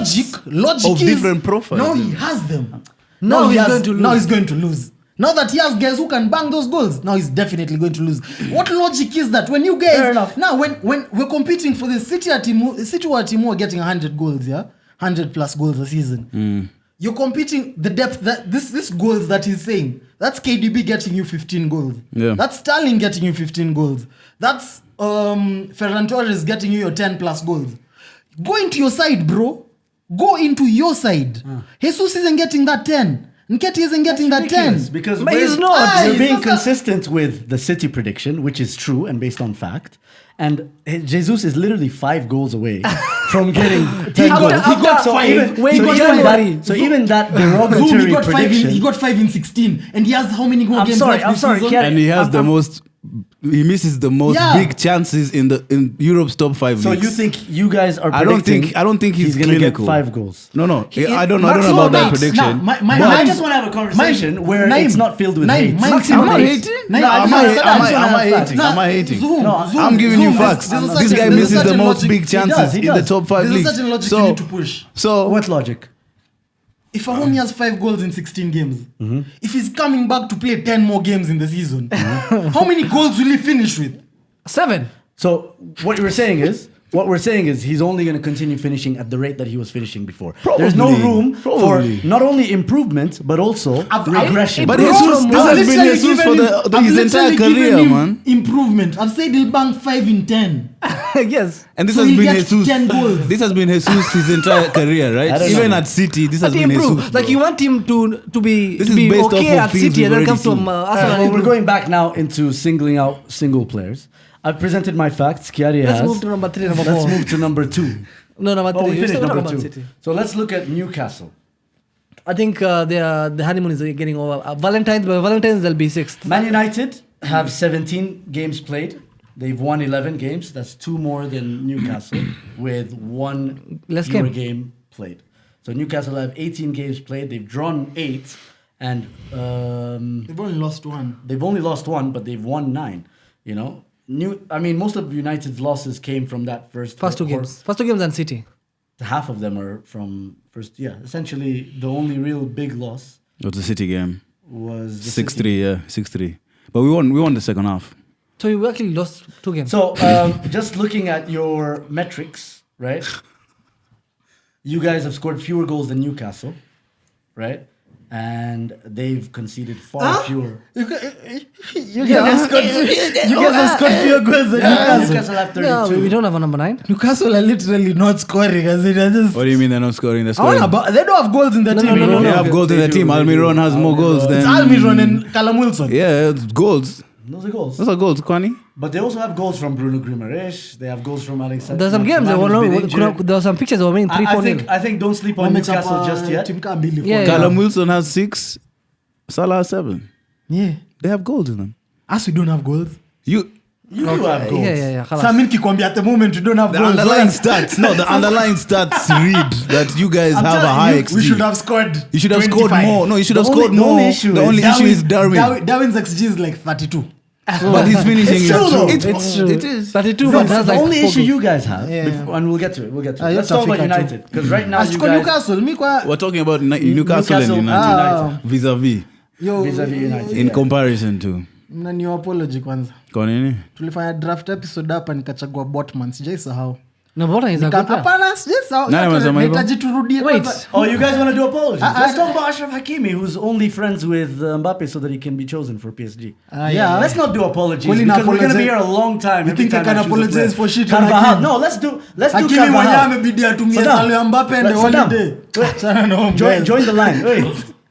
logic Of is different profiles. now he has them. Now he he's has- going to lose. Now he's going to lose. Now that he has guys who can bang those goals, now he's definitely going to lose. What logic is that? When you guys Fair enough. now when we're competing for the City team who are getting 100 goals, yeah, 100 plus goals a season. You're competing the depth that this goals that he's saying. That's KDB getting you 15 goals. Yeah. That's Sterling getting you 15 goals. That's Ferran Torres getting you your 10 plus goals. Go into your side, bro. Go into your side. Jesus isn't getting that 10. Nketiah isn't getting that 10. Because But we're, he's not. we're being Sasa- consistent with the City prediction, which is true and based on fact. And Jesus is literally 5 goals away from getting 10 He goals. got So 5. even- Wait, so wait, even wait. that- So even that Zoom, derogatory he got 5 prediction. in, he got 5 in 16, and he has how many more I'm games sorry, left I'm this sorry, season? Kiara. And he has the I'm- most. He misses the most Yeah. big chances in Europe's top 5 So leagues. you think you guys are I don't predicting think he's gonna get clinical. 5 goals? No, I don't know. I don't Max- know about that Max, prediction. nah, my- But I mine- just want to have a conversation where Naim, it's not filled with Naim, hate. mine- Maximum Am I hate. hating? Naim, No, I I'm just not- wanna say I'm that. just wanna have facts. Am I hating? Zoom, No, Zoom, I'm giving you Zoom, facts. there's a This certain- guy there's a misses the certain most logic- big chances he in the does. top 5 There's a leagues. certain logic you need to push. So What logic? If a homie has 5 goals in 16 games, Mm-hmm. if he's coming back to play 10 more games in the season, how many goals will he finish with? 7. So what we're saying is he's only going to continue finishing at the rate that he was finishing before. There's no Probably. room Probably. for not only improvement but also regression. But Bro, Jesus, this I've has been literally Jesus for given the him- his I've entire literally given career, him man. Improvement. I've said he'll bang 5 in 10. Yes. And this So has he been gets Jesus. 10 goals. This has been Jesus his entire career, I right? don't Even know. at City, this has But he been improved. Jesus. Like bro. you want him to be This to is be based okay off of at things City and then we've comes already from seen. Arsenal. Well, and we're improve. going back now into singling out single players. I've presented my facts. Kiari Let's has. move to number 3, number Let's 4. move to number 2. No, number 3. Oh, we You finished still talk number about 2. City. So let's look at Newcastle. I think the honeymoon is getting over. Valentine's, by Valentine's they'll be 6th. Man United have 17 games played. They've won 11 games. That's 2 more than Newcastle with 1 Less fewer game. game played. So Newcastle have 18 games played. They've drawn 8 and They've only lost 1. they've only lost 1, but they've won 9. You know, most of United's losses came from that first 2 games. First 2 games and City. Half of them are from first. Yeah, essentially the only real big loss It was a City game. was the 6-3, yeah, 6-3. But we won the second half. So you actually lost 2 games. So, just looking at your metrics, right? You guys have scored fewer goals than Newcastle, right? And they've conceded far fewer. You guys have scored fewer goals than Newcastle. Newcastle have 32. yeah, we don't have a number 9. Newcastle are literally not scoring. As it is just, What do you mean they're not scoring? They're I wanna scoring. they don't have goals in the team. no, They no. have goals in They the do, team. they Almiron do. has more goals It's than. Almiron and Callum Wilson. Yeah, it's goals. Those are goals. Those are goals, Kwani. But they also have goals from Bruno Guimaraes. They have goals from Alexander. There's some games that were there were some pictures that were winning 3-4 nil. I think don't sleep on Newcastle just yet. Team can't believe Yeah, it. yeah. Callum Wilson has 6. Salah has 7. Yeah. They have goals in them. Us, we don't have goals. You do have goals. Yeah. So I mean, Kikwambi, at the moment, we don't have The goals. underlying stats, no, the underlying stats read that you guys I'm have a telling high you, XG. we should have scored. You should have scored 25. more. No, you should have The scored only- the more. only issue The is only issue is Darwin. Darwin's XG is like 32. But he's finishing. It's true, though. It's true. It is. 32, No, but that's the like only 4 issue goals. you guys have, Yeah. and we'll get to it. Let's Let's talk about Africa too. United because right now you Asiko guys Newcastle, mi kwa We're talking about Newcastle and Newcastle United. and Vis-a-vis. yo vis-a-vis United. In comparison to. mnani apology kwanza. Kwa nini? Tulifanya draft episode hapa nikachagua Botman, sijaisahau. No, Bota is a good player. Hapana, sijaisahau. Nani amesema hivyo? Nahitaji turudie Wait. kwanza. Oh, you guys want to do apologies? I- Let's talk about Ashraf Hakimi, who's only friends with Mbappe so that he can be chosen for PSG. Yeah. Let's not do apologies Well, because we're going to be apologize- here a long time. You every think I time can choose a apologize player. for shit on Carvajal. Hakimi? No, let's do Hakimi mwenyewe Carvajal. amebidi atumie Saddam. salio ya Mbappe and the Saddam. holiday. Achana na huyo Join, guys. join the line. Wait.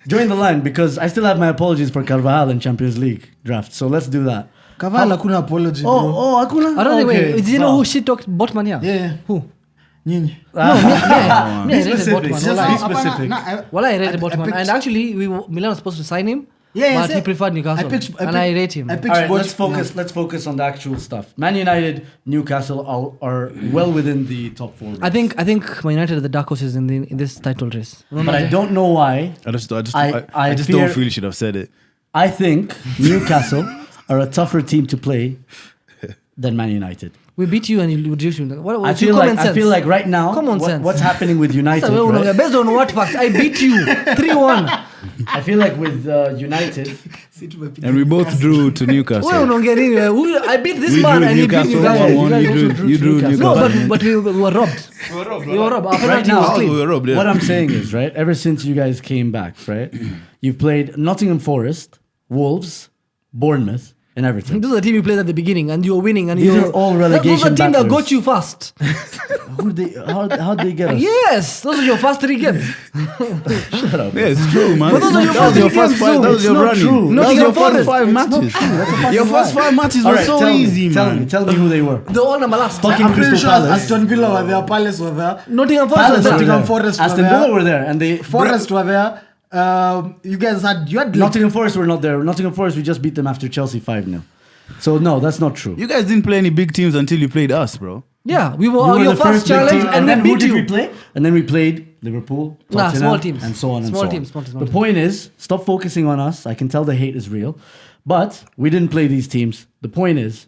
Join the line because I still have my apologies for Carvajal in Champions League draft. So let's do that. Kavala hakuna apology, bro. Hakuna? I don't think. Okay. Wait, did you know who shit talked Botman here? Yeah. Who? Nyinyi. Me, I Be rated specific. Botman. Just Wallah. be specific. Well, I rated I Botman, picked- and actually, Milan was supposed to sign him, but he preferred Newcastle, and I rate him. I picked All right, Bot- let's focus. Let's focus on the actual stuff. Man United, Newcastle are well within the top 4. I think Man United are the dark horses in this title race. but I don't know why. I just I just fear- don't feel you should have said it. I think Newcastle are a tougher team to play than Man United. We beat you and you reduce you. What, I feel like right now, Common sense. what's happening with United, That's right? based on what facts? I beat you 3-1. I feel like with United, And we both drew to Newcastle. Wewe unaongea nini wewe? I beat this We man drew and he beat Newcastle Newcastle. 1-1. You guys You also drew drew No, Newcastle. but we were robbed. We were robbed. Our penalty was now- clean. We were robbed, yeah. what I'm saying is, right, ever since you guys came back, right, you've played Nottingham Forest, Wolves, Bournemouth, in Everton. This is the team you played at the begining, and you were winning. And These you are all relegation Those are the team that battlers. got you fast. How they get us? Yes, those are your first 3 games. Shut up. Yeah, it's true, man. But those are your That was your first first 5. That was It's your not running. true. That was Nottingham your first Forest. 5 matches. Your first 5 matches All were right, so tell easy, me, man. Tell me who they were. The all number last. Fucking I'm pretty Crystal sure Palace. Aston Villa were there, Palace were there, Nottingham Palace Forest. were was there. Nottingham there. Forest were Aston there. Villa were there, and they Forest were there. You guys had like, Nottingham Forest were not there. Nottingham Forest, we just beat them after Chelsea 5-0. So no, that's not true. You guys didn't play any big teams until you played us, bro. Yeah, we You were were your the first big challenge, team, and then we who beat did you. we play? And then we played Liverpool, Nah, Tottenham, small teams. and so on and Small so on. teams, small teams, small The teams. point is, stop focusing on us. I can tell the hate is real, but we didn't play these teams. The point is,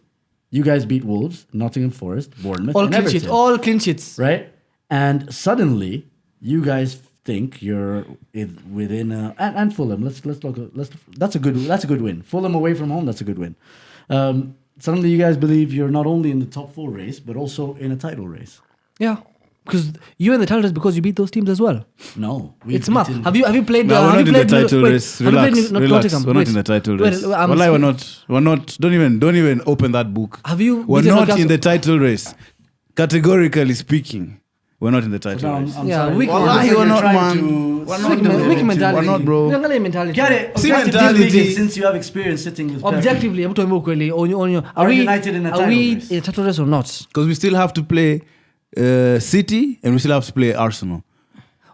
you guys beat Wolves, Nottingham Forest, Bournemouth, All and clean sheets. Everton, All clean sheets. right? And suddenly, you guys think you're within and Fulham. Let's look. That's a good win. Fulham away from home. That's a good win. Suddenly, you guys believe you're not only in the top 4 race, but also in a title race. Yeah, because you're in the title race because you beat those teams as well. No, we've It's math. beaten- Have you played? No, have we're you not in the played title wait, race. have you played Relax, not relax. Nottingham? We're not Wait, in the title wait, race. I'm Wallahi, speaking- we're not. Don't even open that book. Have you We're beaten not Newcastle? in the title race. Categorically speaking, we're not in the title No, race. I'm Yeah, sorry. weak Wallahi, You're we're not, trying man. to We're swing not, the man. Weak momentum. mentality. We're not, bro. Unaangalia mentality. Get it? See Objective mentality. speaking, since you have experience sitting with Pep. Objectively, hebu tuambie ukweli. Are United in a are title we race? in a title race or not? Because we still have to play City and we still have to play Arsenal.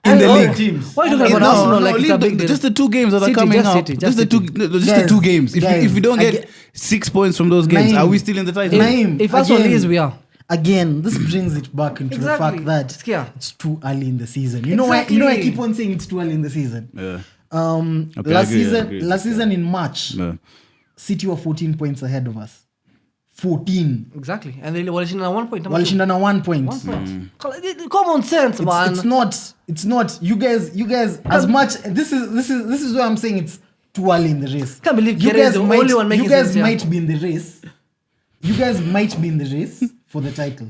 In And the all league. teams. Why are you talking about Arsenal like it's a big deal? just the 2 games that City, are coming just up. City, just the 2 City. just the 2 games. If we don't Guys, get 6 points from those games, Naeem. are we still in the title? Naeem, If Arsenal again, is, we are. Again, this brings it back into the Exactly. fact that It's clear. it's too early in the season. You know why? You know I Exactly. keep on saying it's too early in the season. Yeah. Last Okay, I agree. season in March, No. City were 14 points ahead of us. 14. Exactly. And they walishindana 1 point. number two. Walishindana 1 point. 1 point. Common sense, man. It's not. You guys. As much. This is why I'm saying it's too early in the race. Can't believe you Gere is guys the might. only one making You guys sense here. might be in the race. You guys might be in the race for the title.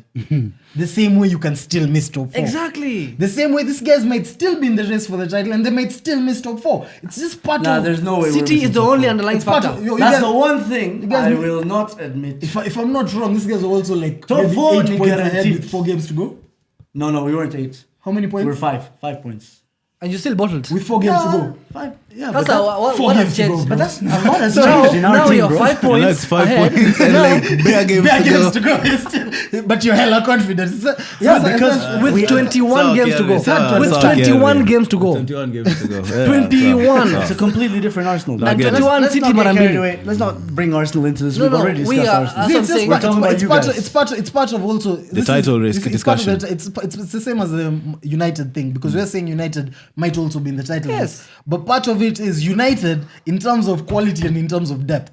The same way you can still miss top 4. Exactly. The same way these guys might still be in the race for the title and they might still miss top 4. It's just part Nah, of. there's no way. City is the only underlying It's part factor. of. You That's guys- the one thing you guys- I will not admit. If I'm not wrong, these guys are also like Top maybe 4 8 ni points ahead guaranteed. with 4 games to go. No, we weren't 8. How many We points? were 5 points. And you still bottled. With 4 games to go. 5. Yeah, That's but what 4 has games to go, changed. bro. but that's a lot has So changed in our now team, you're bro. 5 And points that's 5 ahead. points and like bare games Bare to games go. to go. But you're hella confident. With we- 21 games to go. With 21 games to go. 21 games to go. Yeah, 21. It's a completely different Arsenal. I get it. 21 Let's City not get mara carried mbili. away. Let's not bring Arsenal into this. No, We've no, already we discussed are- Arsenal. that's what I'm saying. We're talking about it's you part, guys. it's part of also the title race discussion. It's the same as the United thing because we're saying United might also be in the title Yes. race. But part of it is United in terms of quality and in terms of depth.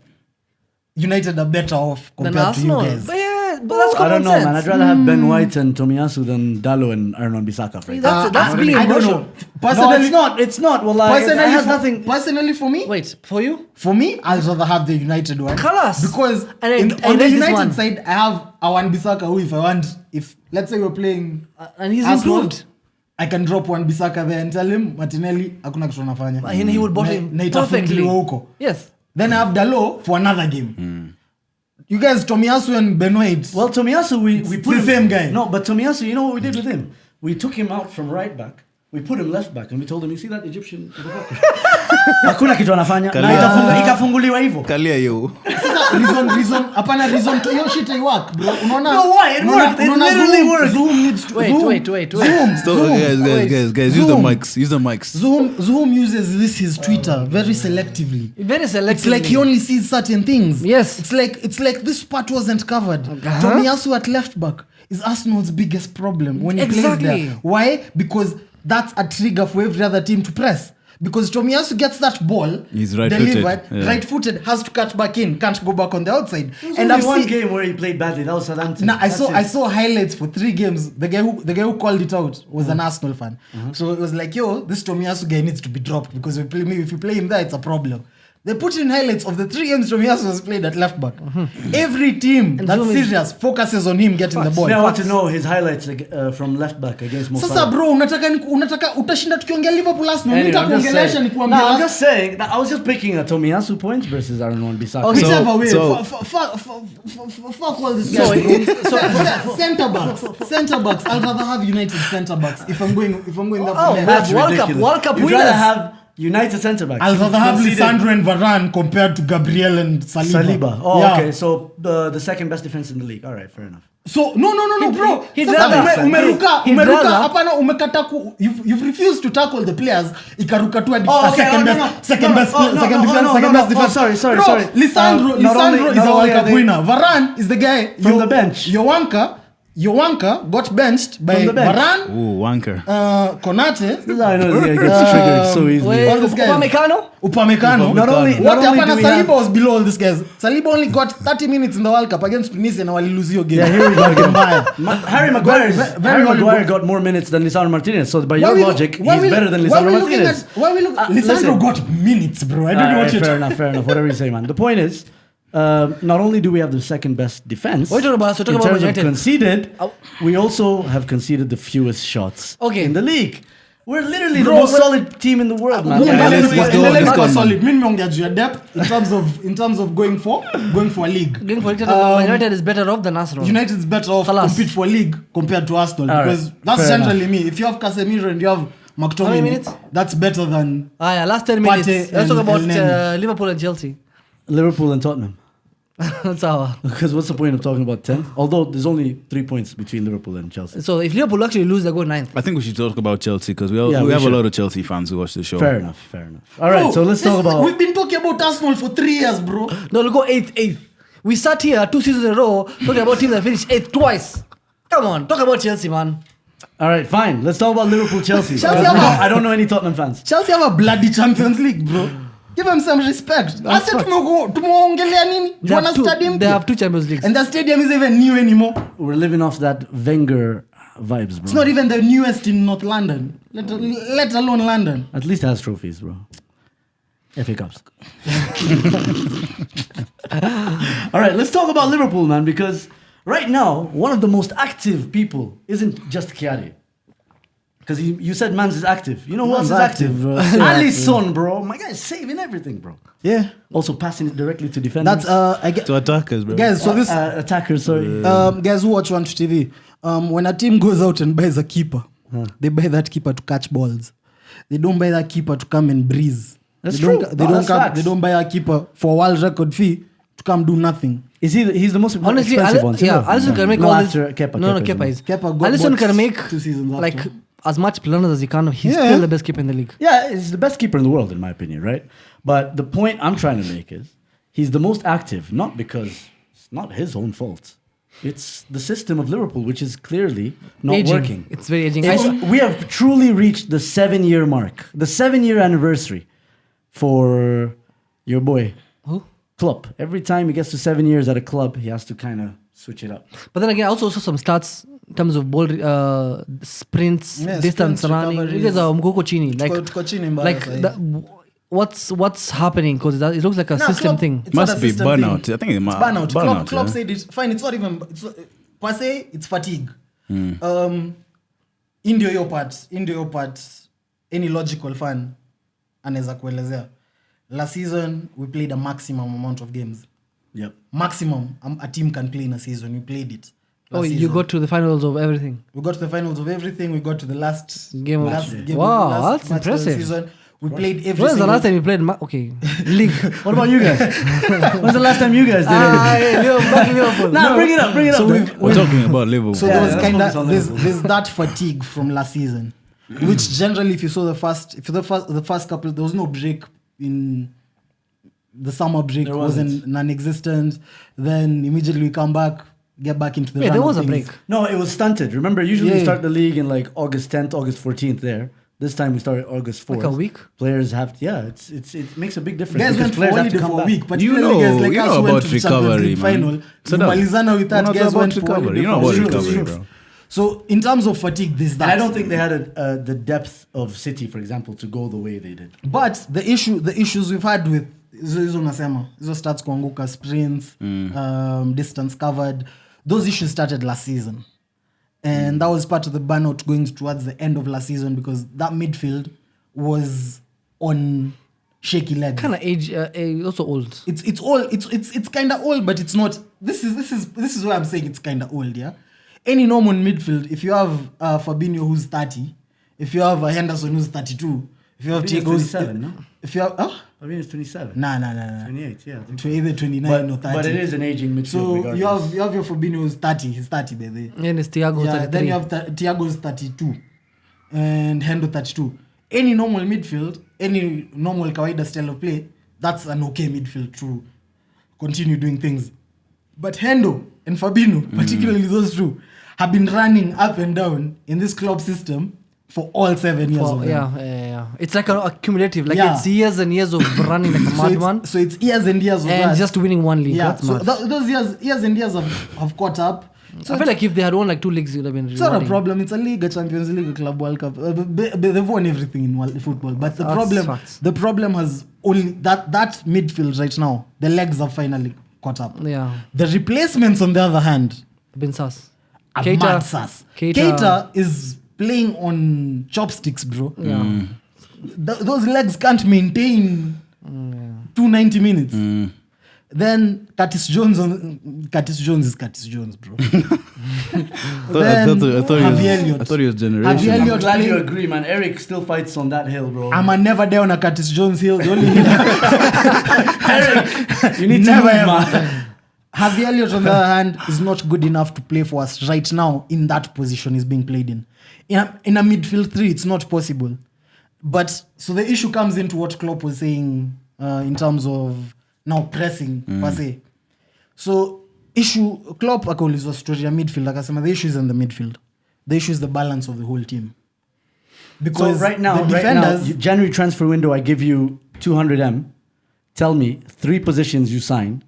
United are better off Than compared to you Arsenal. guys. But yeah, but that's I common don't know, sense. man. I'd rather have Ben White and Tomiyasu than Dalo and Aaron Bissaka. Frankly. That's being I don't emotional. know. No, Personally, it's not. It's not. Well, like, it personally, has for, nothing. personally for me, Wait, for you? For me, I'd rather have the United one. Khalas. Because And I on read the this United one. side, I have Awan Bissaka who if let's say we're playing And he's Arsenal, improved. I can drop one Bissaka there and tell him Martinelli hakuna kitu anafanya. And he would bottle him Na perfectly. itafunguliwa huko. Yes. Then I have Dalo for another game. You guys, Tomiyasu and Ben White. Well, Tomiyasu, we put the him, same guy. No, but Tomiyasu, you know what we did with him? We took him out from right back. We put him left back, and we told him, "You see that Egyptian? Hakuna kitu anafanya." Na ikafunguliwa hivyo. Kalia yo. Hapana reason to hiyo shit work, bro. Unaona? No, why? It worked. It literally worked. Zoom needs to Wait. Guys, use the mics. Zoom uses his Twitter very selectively. Very selective. It's like he only sees certain things. Yes. It's like this part wasn't covered. Tomiyasu at left back is Arsenal's biggest problem when he Exactly. plays there. Why? Because that's a trigger for every other team to press. Because Tomiyasu gets that ball, He's right-footed, delivered, yeah. right-footed, has to cut back in, can't go back on the outside. There's And only I've one seen, game where he played badly. That was Southampton. I That's saw it. highlights for 3 games. The guy who called it out was an Arsenal fan. So it was like, yo, this Tomiyasu guy needs to be dropped because if you play him there, it's a problem. They put in highlights of the 3 games Tomiyasu has played at left back. Every team And that's Zoom is- serious focuses on him getting the ball. I want to know his highlights from left back against Mo Sasa Salah. bro, unataka utashinda tukiongea Liverpool Arsenal. Anyway, I'm just Nitakuongelesha saying. nikuambia. No, I'm just saying that I was just picking a Tomiyasu points versus Aaron Wan-Bissaka. Okay. Whichever way, so- fuck all this guys. Centre backs. I'd rather have United centre backs if I'm going there Oh, for That's World Cup- ridiculous. World Cup You'd winners. rather have United centre backs. I'd rather have Conceded- Lisandro and Varane compared to Gabriel and Saliba. Oh, Yeah. okay. So the second best defense in the league. All right, fair enough. So no bro. he'd Sasa rather- umeruka he'd rather- hapana umekata you've refused to tackle the players ikaruka tu hadi Oh, okay, second no, best no, second no, best oh, no, second no, defense no, second no, best no, defense. oh, sorry, Bro, sorry. Lisandro Not only is a are World Cup they- winner. Varane is the guy From the bench. Yowanka got benched by From the bench. Varane, Ooh, wanker. Konate, This is how I know this guy gets triggered so easily. Wait, all these guys. Upamecano? Upamecano. Not only What do happened? we Saliba have- was below all these guys. Saliba only got 30 minutes in the World Cup against Tunisia and wali lose your game. Yeah, here we go again. Mbaya. Harry Maguire very Maguire horrible. got more minutes than Lisandro Martinez. So by Why your we- logic, why he's we- better than why Lisandro we looking Martinez. at- Why we look? Lisandro Listen. got minutes, bro. I don't know Alright, what you're fair enough. Whatever you say, man. The point is, not only do we have the second best defense, What are you talking about? So talk in about terms of United. conceded, Oh. we also have conceded the fewest shots Okay. in the league. We're literally Bro, the most we're- solid team in the world, man. No, Yeah, but let's in go, the let's league go, was man. solid. Mimi meongea juu ya depth in terms of going for a league. Going for United is better off than Arsenal. United is better off Khalas. compete for a league compared to Arsenal All right, because that's fair generally me. If you have Casemiro and you have How many McTominay, minutes? that's better than Last 10 Partey minutes. Let's talk and about Elneny. Liverpool and Chelsea. Liverpool and Tottenham. That's our. Because what's the point of talking about 10th? Although there's only 3 points between Liverpool and Chelsea. So if Liverpool actually lose, they go 9th. I think we should talk about Chelsea because we Yeah, we have should. a lot of Chelsea fans who watch the show. Fair enough. All right, Bro, so let's talk about. We've been talking about Arsenal for 3 years, bro. No, we'll go 8th. We sat here 2 seasons in a row talking about teams that finished 8th twice. Come on, talk about Chelsea, man. All right, fine. Let's talk about Liverpool, Chelsea. Chelsea have a- I don't know any Tottenham fans. Chelsea have a bloody Champions League, bro. Give them some respect. That's Ase facts. tumeongelea nini? They Wana have, two, stadium they pia. have 2 Champions Leagues. And the stadium is even new anymore. We're living off that Wenger vibes, bro. It's not even the newest in North London, let alone London. At least it has trophies, bro. FA Cups. All right, let's talk about Liverpool, man, because right now, one of the most active people isn't just Chiari. Because you said Mans is active. You know who else Mans is active? active, bro. Still Alisson, bro. My guy is saving everything, bro. Yeah. Also passing it directly to defenders. That's I get To attackers, bro. guys, so this attackers, sorry. guys who watch One to TV, when a team goes out and buys a keeper, they buy that keeper to catch balls. They don't buy that keeper to come and breeze. That's they don't, true. They No, don't that's come, facts. they don't buy a keeper for a world record fee to come do nothing. Is he's the most Honestly, expensive one? Alisson can make no, all this. after Kepa. No, Kepa Kepa is. Kepa got Alisson bought can make 2 seasons after. like as much planners as he can. He's Yeah. still the best keeper in the league. Yeah, he's the best keeper in the world, in my opinion, right? But the point I'm trying to make is he's the most active, not because it's not his own fault. It's the system of Liverpool, which is clearly not Aging. working. It's very aging. We have truly reached the 7-year mark, the 7-year anniversary for your boy, Who? Klopp. Every time he gets to 7 years at a club, he has to kind of switch it up. But then again, I also saw some stats in terms of ball sprints, Yeah, distance sprints, running. You recoveries. guys are mkoko chini. Like, Tuko chini mbaya like sahi. what's happening? Because it looks like a Nah, system Klopp- thing. it's not Must a be system burnout. thing. I think it's Burnout. burnout. Klopp yeah. said it. Fine, it's not even. Per se, it's fatigue. Hmm. Ndio hiyo part. Any logical fan anaweza kuelezea. Last season we played a maximum amount of games. Yep. Maximum a team can play in a season. We played it. Oh, last you season. got to the finals of everything. We got to the finals of everything. We got to the last Game of- last game. Wow, last that's match of the impressive. season. We played every When was the single last time you played? Okay, league. What about you guys? When's the last time you guys did anything? Back Liverpool. Nah, bring it up. So then. we've- We're talking about Liverpool. So Yeah, there was let's kind focus on of Liverpool. there's that fatigue from last season, which generally, if you saw the first couple, there was no break in the summer break. There wasn't wasn't. non-existent. Then immediately we come back, get back into the. Wait, run there of was a things. break. No, it was stunted. Remember, usually we Yeah. start the league in like August 10th, August 14th there. This time we started August 4th. Like a week? Players have to, it makes a big difference. Guys because went for players have holiday to come for a back. week, but You guys know- like you us know who went about to the Champions recovery, League man. final. So that- Malizana with that, We're not guys about went for recovery. holiday You know for about a week. recovery, True. bro. So in terms of fatigue, there's that. And I don't think they had the depth of City, for example, to go the way they did. But the issues we've had with hizo unasema hizo stats kuanguka, sprints, distance covered, those issues started last season, and that was part of the burnout going towards the end of last season because that midfield was on shaky legs. Kind of age, also old. It's kind of old, but it's not. This is why I'm saying it's kind of old. Yeah, any normal midfield, if you have Fabinho who's 30, if you have Henderson who's 32, if you have Fabinho's Thiago, 27, no? if you have I mean, it's 27. Nah. 28, yeah. I think To either 29 or 30. but it is an aging midfield. So regardless. you have your Fabinho who's 30. He's 30 by the way. And it's Thiago Yeah, 33. then you have Thiago's 32 and Hendo 32. Any normal midfield, any normal kawaida style of play, that's an okay midfield to continue doing things. But Hendo and Fabinho, particularly those two, have been running up and down in this club system for all 7 years of them. Yeah. It's like a cumulative. Like Yeah. it's years and years of running like a madman. So it's years and years of And that. just winning one league. Yeah, That's so mad. those years and years have caught up. So I feel like if they had won like 2 leagues, it would have been it's not a rewarding. problem. It's a league, a Champions League, a Club World Cup. They've won everything in football. But That's facts. the problem has only that midfield right now. The legs have finally caught up. Yeah. The replacements, on the other hand, Been sus. are mad sus. Keita is playing on chopsticks, bro. Yeah. Those legs can't maintain 290 minutes. Then Curtis Jones is Curtis Jones, bro. I thought he was generation. Harvey I'm Elliott glad you playing- agree, man. Eric still fights on that hill, bro. I'm a never down a Curtis Jones hill. The only hill Eric, you need to never move, ever. man. Harvey Elliott, on the other hand, is not good enough to play for us right now in that position he's being played in. In a midfield 3, it's not possible. But so the issue comes into what Klopp was saying in terms of now pressing per se. So Klopp akaulizwa story ya midfield akasema the issue is in the midfield. The issue is the balance of the whole team. Because So right now, the defenders, January transfer window, I give you 200M. Tell me 3 positions you sign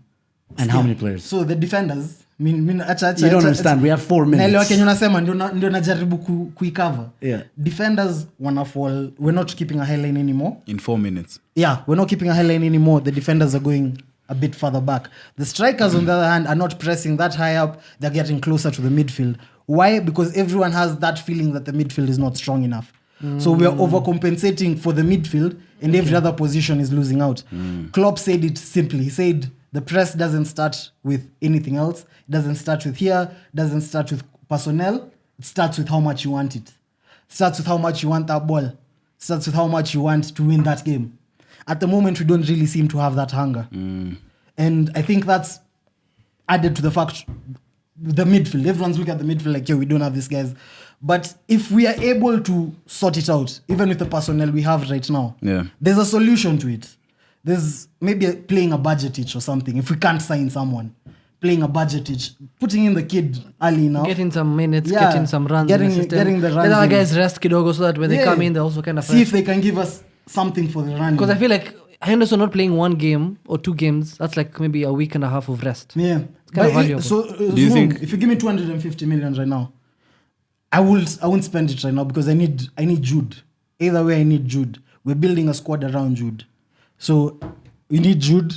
and how many players. so the defenders acha, You don't understand. We have 4 naelewa minutes. kenye unasema ndio najaribu kuicover. Yeah. Defenders wanna fall. We're not keeping a high line anymore. In 4 minutes. Yeah, we're not keeping a high line anymore. The defenders are going a bit further back. The strikers, on the other hand, are not pressing that high up. They're getting closer to the midfield. Why? Because everyone has that feeling that the midfield is not strong enough. So we are overcompensating for the midfield, and every other position is losing out. Klopp said it simply. He said the press doesn't start with anything else. It doesn't start with here. It doesn't start with personnel. It starts with how much you want it. It starts with how much you want that ball. It starts with how much you want to win that game. At the moment, we don't really seem to have that hunger. And I think that's added to the fact the midfield. Everyone's looking at the midfield like, we don't have these guys. But if we are able to sort it out, even with the personnel we have right now, there's a solution to it. There's maybe playing a budget each or something. If we can't sign someone, playing a budget each, putting in the kid early enough. Getting some minutes, Yeah. getting some runs in the system. getting the runs Let other in. guys rest kidogo so that when they come in, they're also kind of see if they can give us something for the running. Because I feel like Henderson not playing 1 game or 2 games, that's like maybe a week and a half of rest. Yeah. kind of But valuable. So, Do you think- if you give me 250 million right now, I won't spend it right now because I need Jude. Either way, I need Jude. We're building a squad around Jude. So we need Jude,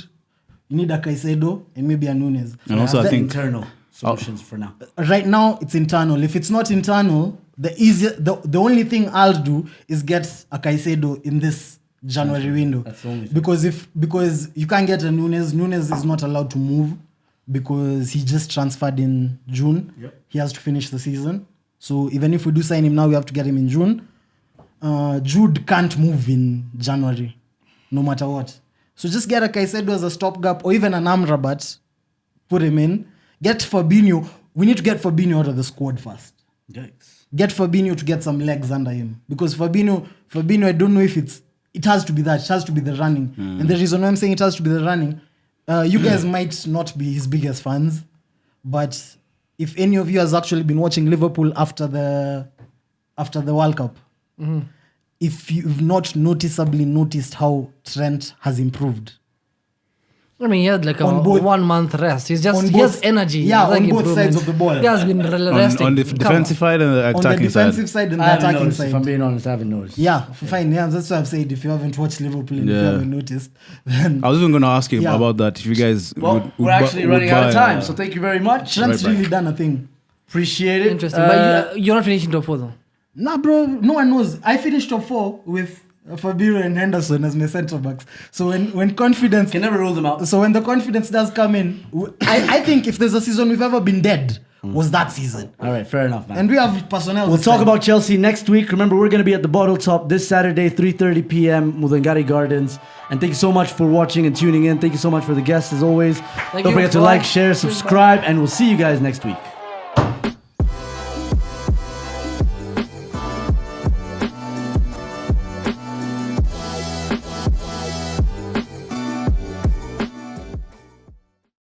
you need a Caicedo, and maybe a Nunes. And also, I think internal solutions for now. Right now it's internal. If it's not internal, the only thing I'll do is get a Caicedo in this January window. That's the only thing. Because you can't get a Nunes. Nunes is not allowed to move because he just transferred in June. Yep. He has to finish the season. So even if we do sign him now, we have to get him in June. Jude can't move in January, no matter what. So just get a Caicedo as a stopgap or even an Amrabat, put him in. Get Fabinho. We need to get Fabinho out of the squad first. Yikes. Get Fabinho to get some legs under him. Because Fabinho, I don't know if it has to be that. It has to be the running. And the reason why I'm saying it has to be the running, you guys might not be his biggest fans, but if any of you has actually been watching Liverpool after the World Cup, if you've not noticeably noticed how Trent has improved. I mean, he had like a On both- 1 month rest. He on has both- energy. yeah, He has on both improvement. sides of the ball. He has been resting. On the Come defensive side and the On the attacking defensive side. side and I the haven't attacking noticed. If I'm side. being honest, I haven't noticed. Yeah, fine. Yeah, that's what I've said. If you haven't watched Liverpool and if you Yeah. haven't noticed, then I was even going to ask him Yeah. about that. If you guys Well, would we're bu- actually would running out of buy, time, so thank you very much. Trent's back. really done a thing. Appreciate it. Interesting. But you're not finishing top 4 though. Nah, bro, no one knows. I finished top 4 with Fabio and Henderson as my centre backs. So when confidence, Can never rule them out. so when the confidence does come in, I think if there's a season we've ever been dead, was that season. All right, fair enough, man. And we have personnel. We'll this talk time. about Chelsea next week. Remember, we're going to be at the Bottle Top this Saturday, 3:30 p.m., Mudangari Gardens. And thank you so much for watching and tuning in. Thank you so much for the guests, as always. Don't you. forget to Bye. like, share, subscribe, and we'll see you guys next week.